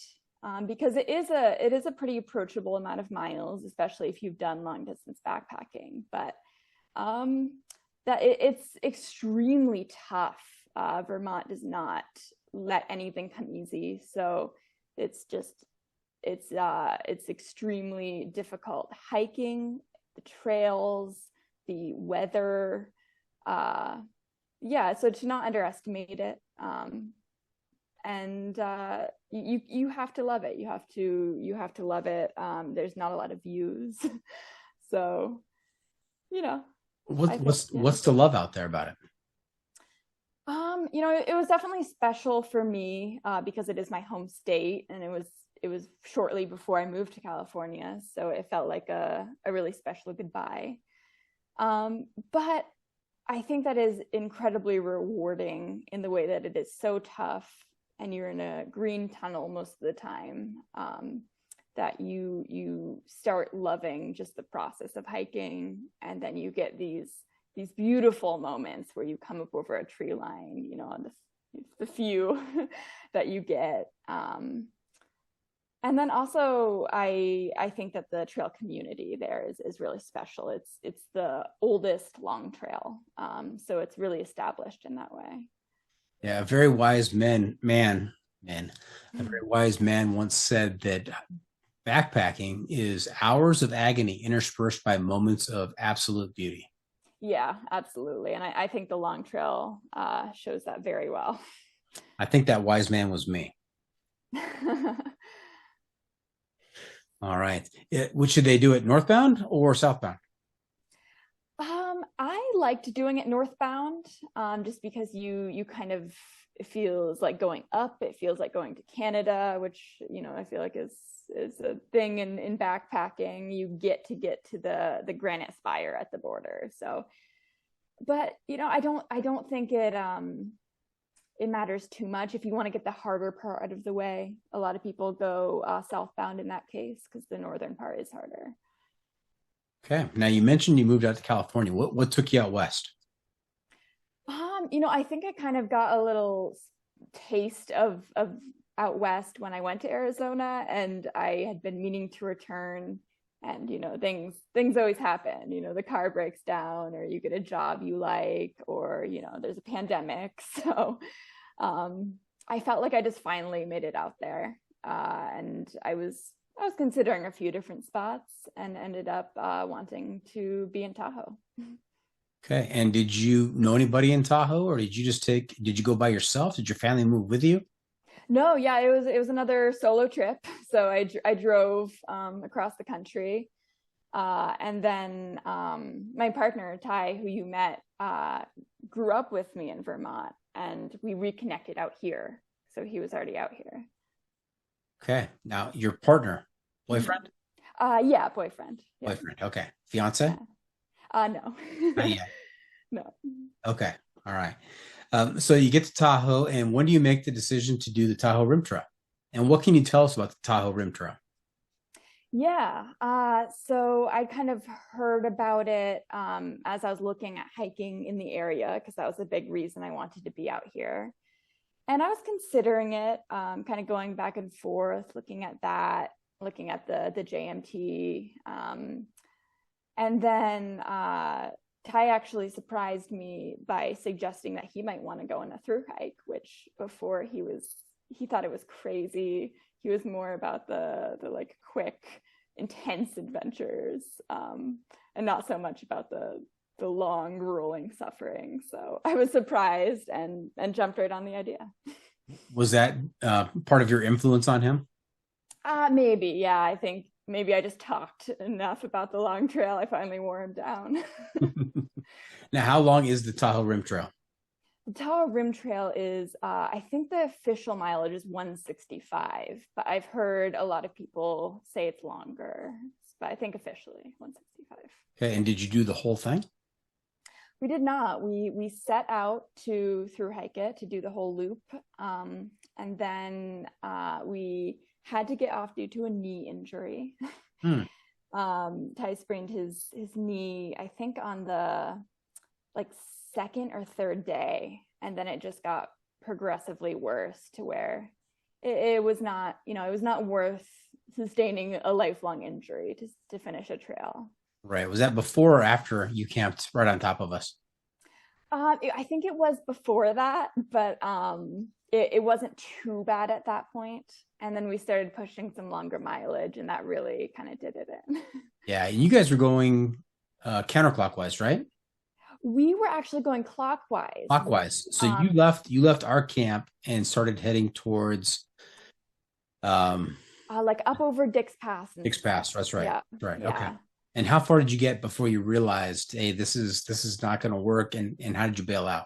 because it is a pretty approachable amount of miles, especially if you've done long distance backpacking. But that it's extremely tough. Vermont does not let anything come easy, so it's extremely difficult hiking, the trails, the weather. So to not underestimate it. And you have to love it. You have to love it. There's not a lot of views. So, what's the love out there about it? It was definitely special for me because it is my home state, and it was shortly before I moved to California. So it felt like a really special goodbye. But I think that is incredibly rewarding in the way that it is so tough and you're in a green tunnel most of the time, that you start loving just the process of hiking. And then you get these beautiful moments where you come up over a tree line, on the few that you get. And then also, I think that the trail community there is really special. It's the oldest long trail, so it's really established in that way. Yeah, a very wise man once said that backpacking is hours of agony interspersed by moments of absolute beauty. Yeah, absolutely, and I think the long trail shows that very well. I think that wise man was me. All right. Which should they do it, northbound or southbound? I liked doing it northbound, just because you kind of, it feels like going up. It feels like going to Canada, which, I feel like is a thing in backpacking. You get to the granite spire at the border. So, but I don't think it matters too much if you want to get the harder part out of the way. A lot of people go southbound in that case because the northern part is harder. Okay. Now you mentioned you moved out to California. What took you out west? I think I kind of got a little taste of out west when I went to Arizona, and I had been meaning to return. And things always happen. The car breaks down, or you get a job you like, or there's a pandemic. So I felt like I just finally made it out there, and I was considering a few different spots, and ended up wanting to be in Tahoe. Okay. And did you know anybody in Tahoe, or did you go by yourself? Did your family move with you? No, yeah, it was another solo trip. So I drove across the country, and then my partner Ty, who you met, grew up with me in Vermont, and we reconnected out here. So he was already out here. Okay. Now your partner, boyfriend? Yeah, boyfriend. Yeah. Boyfriend. Okay. Fiance? Yeah. No. Not yet. No. Okay. All right. So you get to Tahoe, and when do you make the decision to do the Tahoe Rim Trail? And what can you tell us about the Tahoe Rim Trail? Yeah. So I kind of heard about it as I was looking at hiking in the area, because that was a big reason I wanted to be out here. And I was considering it, kind of going back and forth, looking at that, looking at the JMT. And then Ty actually surprised me by suggesting that he might want to go on a thru hike, which before he thought it was crazy. He was more about the like quick, intense adventures, and not so much about the long, grueling suffering. So I was surprised and jumped right on the idea. Was that part of your influence on him? Maybe, yeah. I think maybe I just talked enough about the long trail. I finally wore him down. Now, how long is the Tahoe Rim Trail? The Tahoe Rim Trail is, I think the official mileage is 165, but I've heard a lot of people say it's longer, but I think officially 165. Okay, and did you do the whole thing? We did not. We set out to thru hike it, to do the whole loop, and then we had to get off due to a knee injury. Ty sprained his knee, I think on the second or third day, and then it just got progressively worse to where it was not, it was not worth sustaining a lifelong injury to finish a trail. Right. Was that before or after you camped right on top of us? I think it was before that, but it wasn't too bad at that point. And then we started pushing some longer mileage, and that really kind of did it in. Yeah. And you guys were going counterclockwise, right? We were actually going clockwise. Clockwise. So you left our camp and started heading towards like up over Dick's Pass. Dick's Pass. That's right. Yeah. Right. Yeah. Okay. And how far did you get before you realized, hey, this is not going to work? And how did you bail out?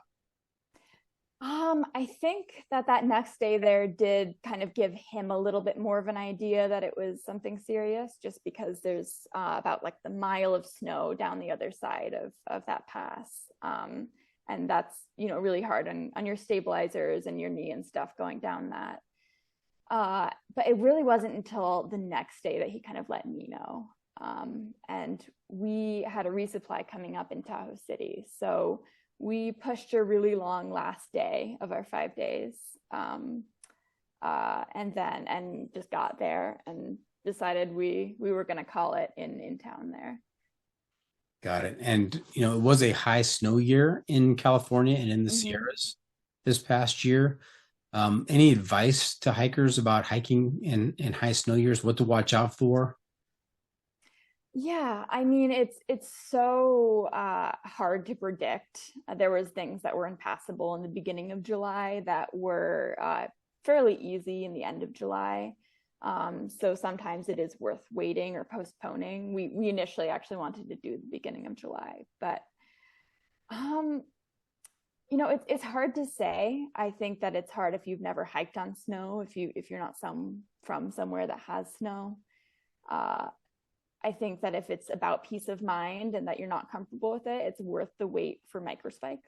I think that next day there did kind of give him a little bit more of an idea that it was something serious, just because there's about like the mile of snow down the other side of that pass. And that's, really hard on your stabilizers and your knee and stuff going down that. But it really wasn't until the next day that he kind of let me know. And we had a resupply coming up in Tahoe City. So we pushed a really long last day of our 5 days, and just got there and decided we were going to call it in town there. Got it. And, it was a high snow year in California and in the Sierras this past year. Any advice to hikers about hiking in high snow years, what to watch out for? Yeah, I mean, it's so hard to predict. There was things that were impassable in the beginning of July that were fairly easy in the end of July. So sometimes it is worth waiting or postponing. We initially actually wanted to do the beginning of July, but Um, it's hard to say. I think that it's hard if you've never hiked on snow, if you're not from somewhere that has snow. Uh, I think that if it's about peace of mind and that you're not comfortable with it, it's worth the wait for microspikes.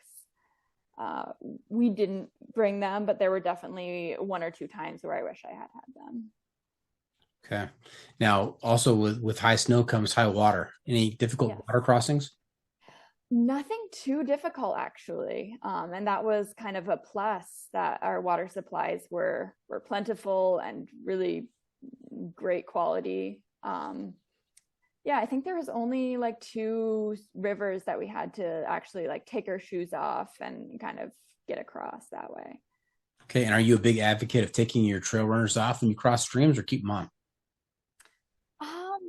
Uh, we didn't bring them, but there were definitely one or two times where I wish I had had them. Okay. Now, also with high snow comes high water. Any difficult Yes. water crossings? Nothing too difficult, actually. And that was kind of a plus that our water supplies were plentiful and really great quality. Yeah, I think there was only like two rivers that we had to actually like take our shoes off and kind of get across that way. Okay. And are you a big advocate of taking your trail runners off when you cross streams or keep them on? Um,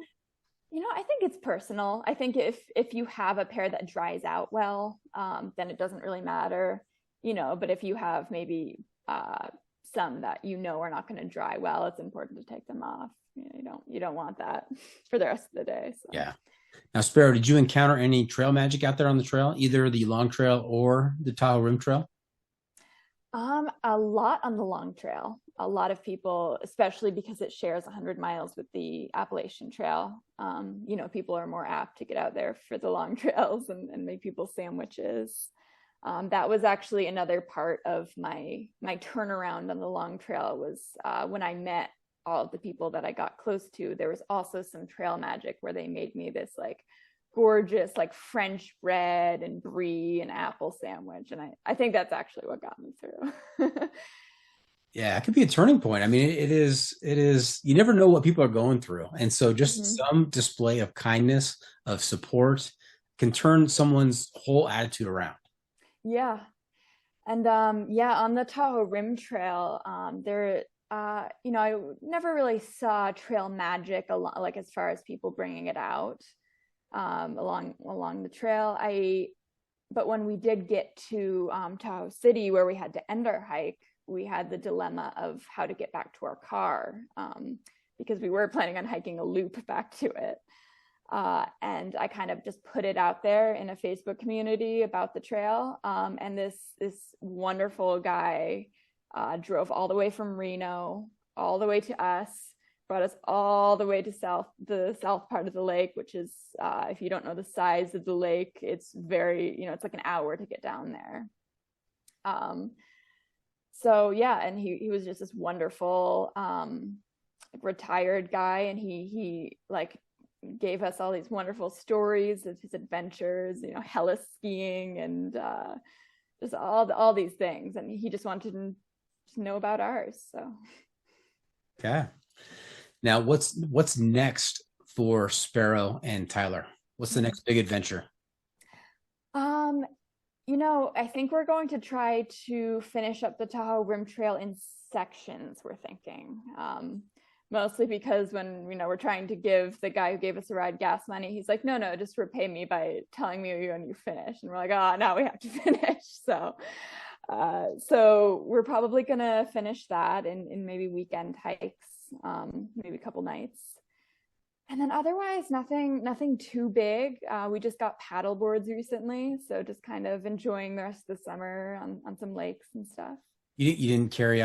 I think it's personal. I think if you have a pair that dries out well, then it doesn't really matter, but if you have maybe some that are not going to dry well, it's important to take them off. You don't want that for the rest of the day. So. Yeah. Now, Sparrow, did you encounter any trail magic out there on the trail, either the long trail or the Tahoe Rim Trail? A lot on the long trail. A lot of people, especially because it shares 100 miles with the Appalachian Trail. People are more apt to get out there for the long trails and make people sandwiches. That was actually another part of my turnaround on the long trail was when I met all of the people that I got close to. There was also some trail magic where they made me this like gorgeous like French bread and brie and apple sandwich. And I think that's actually what got me through. Yeah, it could be a turning point. I mean, it is, you never know what people are going through. And so just some display of kindness, of support can turn someone's whole attitude around. Yeah. And on the Tahoe Rim Trail, I never really saw trail magic like as far as people bringing it out along the trail. But when we did get to Tahoe City, where we had to end our hike, we had the dilemma of how to get back to our car because we were planning on hiking a loop back to it. And I kind of just put it out there in a Facebook community about the trail. And this wonderful guy drove all the way from Reno, all the way to us, brought us all the way to the south part of the lake, which is, if you don't know the size of the lake, it's very, it's like an hour to get down there. So yeah, and he was just this wonderful retired guy, and he like gave us all these wonderful stories of his adventures, heli skiing and just all these things, and he just wanted to know about ours. So yeah. Now, what's next for Sparrow and Tyler? What's the next big adventure? I think we're going to try to finish up the Tahoe Rim Trail in sections, we're thinking. Mostly because when, we're trying to give the guy who gave us a ride gas money, he's like, no, just repay me by telling me when you finish. And we're like, now we have to finish. So we're probably going to finish that in maybe weekend hikes, maybe a couple nights. And then otherwise, nothing too big. We just got paddle boards recently, so just kind of enjoying the rest of the summer on some lakes and stuff. You didn't carry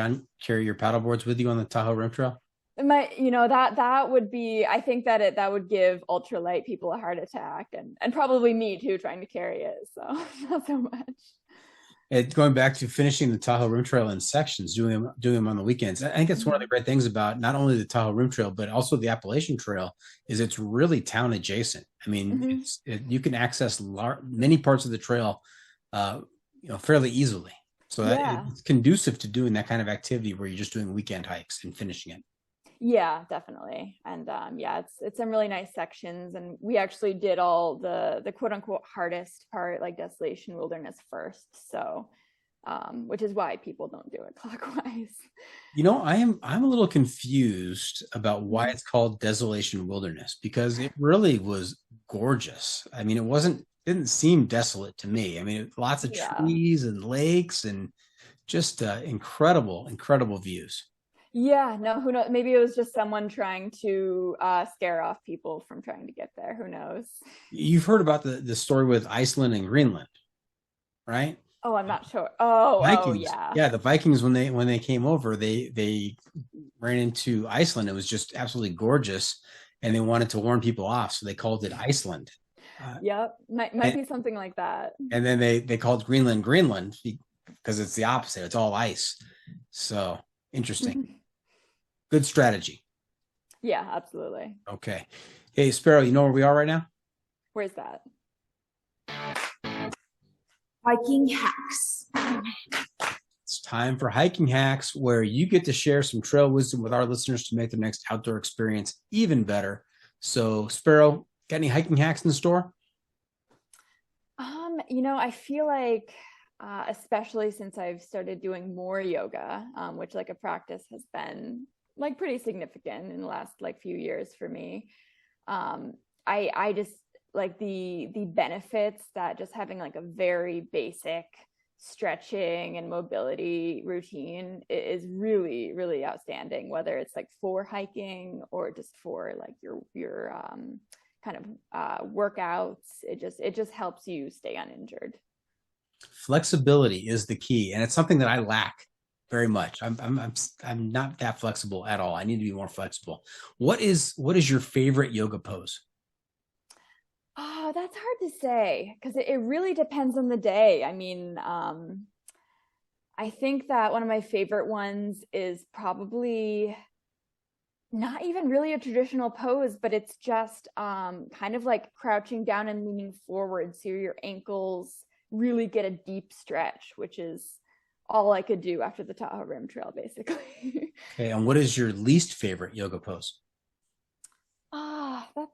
your paddle boards with you on the Tahoe Rim Trail? That would be, I think that would give ultralight people a heart attack and probably me too, trying to carry it. So not so much. Going back to finishing the Tahoe Rim Trail in sections, doing them on the weekends. I think that's one of the great things about not only the Tahoe Rim Trail, but also the Appalachian Trail is it's really town adjacent. I mean, you can access many parts of the trail, fairly easily. So it's conducive to doing that kind of activity where you're just doing weekend hikes and finishing it. Yeah, definitely. And it's some really nice sections. And we actually did all the quote unquote hardest part, like Desolation Wilderness first. So, which is why people don't do it clockwise. I'm a little confused about why it's called Desolation Wilderness, because it really was gorgeous. I mean, didn't seem desolate to me. I mean, lots of trees and lakes and just incredible views. Yeah, no, who knows? Maybe it was just someone trying to scare off people from trying to get there. Who knows? You've heard about the story with Iceland and Greenland. right? Oh, I'm not sure. Oh, Vikings. yeah. Yeah, the Vikings when they came over, they ran into Iceland. It was just absolutely gorgeous, and they wanted to warn people off, so they called it Iceland. Yep. Might And, be something like that. and then they called Greenland Greenland because it's the opposite. It's all ice. So interesting. Good strategy. Yeah, absolutely. Okay. Hey, Sparrow, you know where we are right now? Where's that? Hiking hacks. It's time for hiking hacks, where you get to share some trail wisdom with our listeners to make their next outdoor experience even better. So, Sparrow, got any hiking hacks in the store? I feel like, especially since I've started doing more yoga, which like a practice has been like pretty significant in the last like few years for me. I just like the benefits that just having like a very basic stretching and mobility routine is really, really outstanding, whether it's like for hiking or just for like your kind of workouts. It just helps you stay uninjured. Flexibility is the key, and it's something that I lack very much. I'm not that flexible at all. I need to be more flexible. What is your favorite yoga pose? Oh, that's hard to say because it really depends on the day. I mean, I think that one of my favorite ones is probably not even really a traditional pose, but it's just kind of like crouching down and leaning forward so your ankles really get a deep stretch, which is all I could do after the Tahoe Rim Trail, basically. Okay, and what is your least favorite yoga pose? That's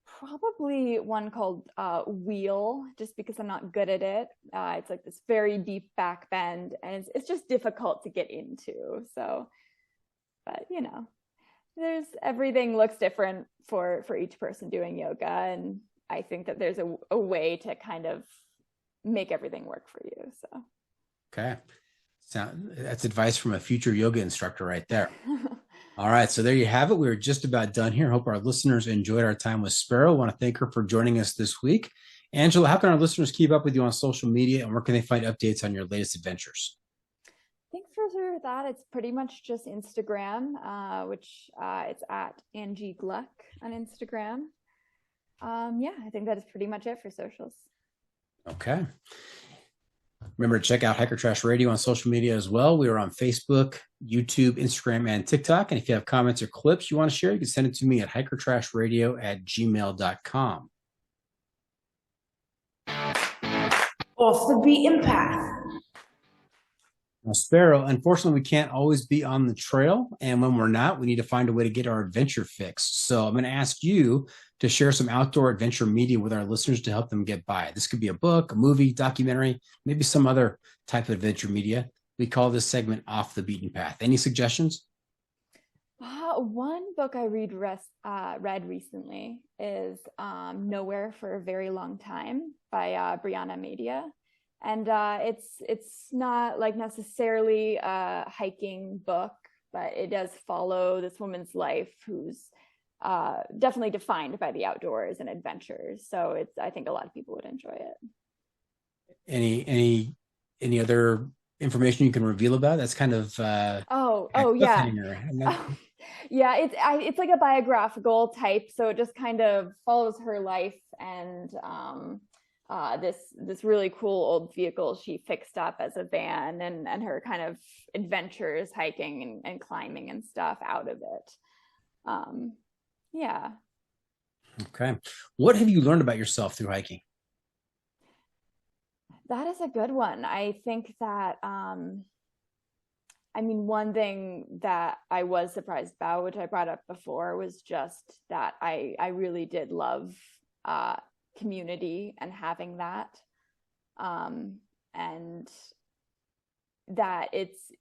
probably one called wheel, just because I'm not good at it. It's like this very deep back bend, and it's just difficult to get into. So, but there's everything looks different for each person doing yoga, and I think that there's a way to kind of make everything work for you. So, Okay, that's advice from a future yoga instructor right there. All right, so there you have it. We're just about done here. Hope our listeners enjoyed our time with Sparrow. I want to thank her for joining us this week. Angela, how can our listeners keep up with you on social media, and where can they find updates on your latest adventures? thanks for that. It's pretty much just Instagram, which it's at Angie Gluck on Instagram. I think that is pretty much it for socials. Okay. Remember to check out Hiker Trash Radio on social media as well. We are on Facebook, YouTube, Instagram, and TikTok. And if you have comments or clips you want to share, you can send it to me at hikertrashradio@gmail.com. Off the beaten path. Now, Sparrow, unfortunately, we can't always be on the trail. And when we're not, we need to find a way to get our adventure fixed. So I'm going to ask you to share some outdoor adventure media with our listeners to help them get by. This could be a book, a movie, documentary, maybe some other type of adventure media. We call this segment Off the Beaten Path. Any suggestions? One book I read recently is Nowhere for a Very Long Time by Brianna Media. And it's not like necessarily a hiking book, but it does follow this woman's life who's definitely defined by the outdoors and adventures. So I think a lot of people would enjoy it. Any other information you can reveal about? That's kind of yeah. Yeah, it's like a biographical type, so it just kind of follows her life and this really cool old vehicle she fixed up as a van, and her kind of adventures hiking and climbing and stuff out of it. Yeah. Okay. What have you learned about yourself through hiking? That is a good one. I think that one thing that I was surprised about, which I brought up before, was just that I really did love community and having that, and that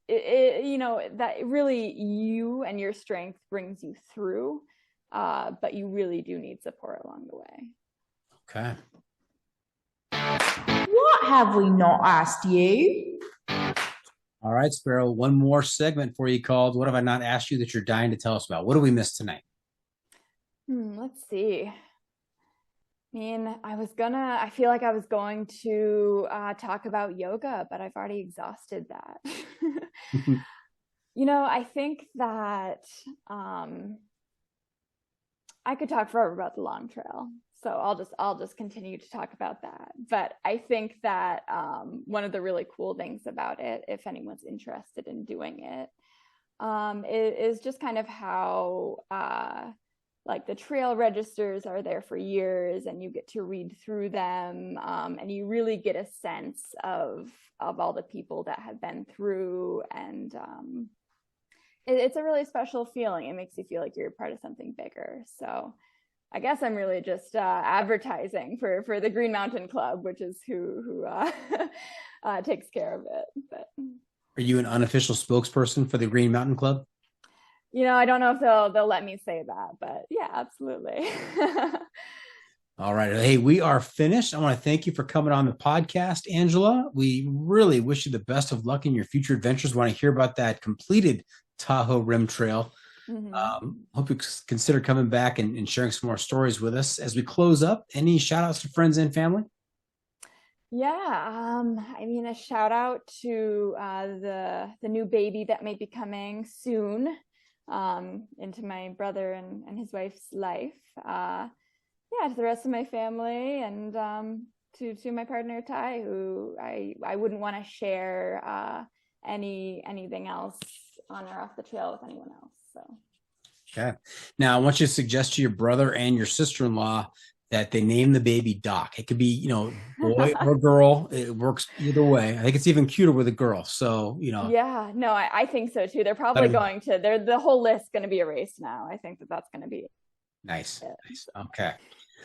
that really you and your strength brings you through, but you really do need support along the way. Okay. What have we not asked you? All right, Sparrow, one more segment for you called What Have I Not Asked You That You're Dying to Tell Us About? What do we miss tonight? Let's see. mean, I feel like I was going to talk about yoga, but I've already exhausted that. I think that I could talk forever about the long trail. So I'll just continue to talk about that. But I think that one of the really cool things about it, if anyone's interested in doing it, is just kind of how like the trail registers are there for years, and you get to read through them, and you really get a sense of all the people that have been through, and it's a really special feeling. It makes you feel like you're part of something bigger. So I guess I'm really just advertising for the Green Mountain Club, which is who takes care of it. But Are you an unofficial spokesperson for the Green Mountain Club? I don't know if they'll let me say that, but yeah, absolutely. All right. Hey, we are finished. I want to thank you for coming on the podcast, Angela. We really wish you the best of luck in your future adventures. We want to hear about that completed Tahoe Rim Trail. Mm-hmm. Hope you consider coming back and sharing some more stories with us. As we close up, any shout outs to friends and family? Yeah, I mean, a shout out to the new baby that may be coming soon into my brother and his wife's life. Yeah, to the rest of my family, and to my partner Ty, who I wouldn't want to share anything else on or off the trail with anyone else. So. Okay. Now I want you to suggest to your brother and your sister-in-law that they name the baby Doc. It could be, boy or girl. It works either way. I think it's even cuter with a girl. So, Yeah, no, I think so too. They're probably the whole list going to be erased now. I think that's going to be nice. Nice. Okay.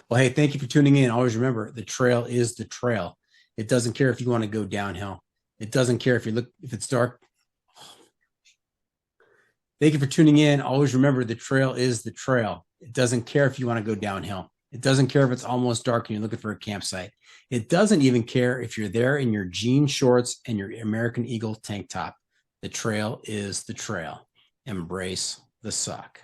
Well, hey, thank you for tuning in. Always remember, the trail is the trail. It doesn't care if you want to go downhill. It doesn't care if it's dark. Thank you for tuning in. Always remember, the trail is the trail. It doesn't care if you want to go downhill. It doesn't care if it's almost dark and you're looking for a campsite. It doesn't even care if you're there in your jean shorts and your American Eagle tank top. The trail is the trail. Embrace the suck.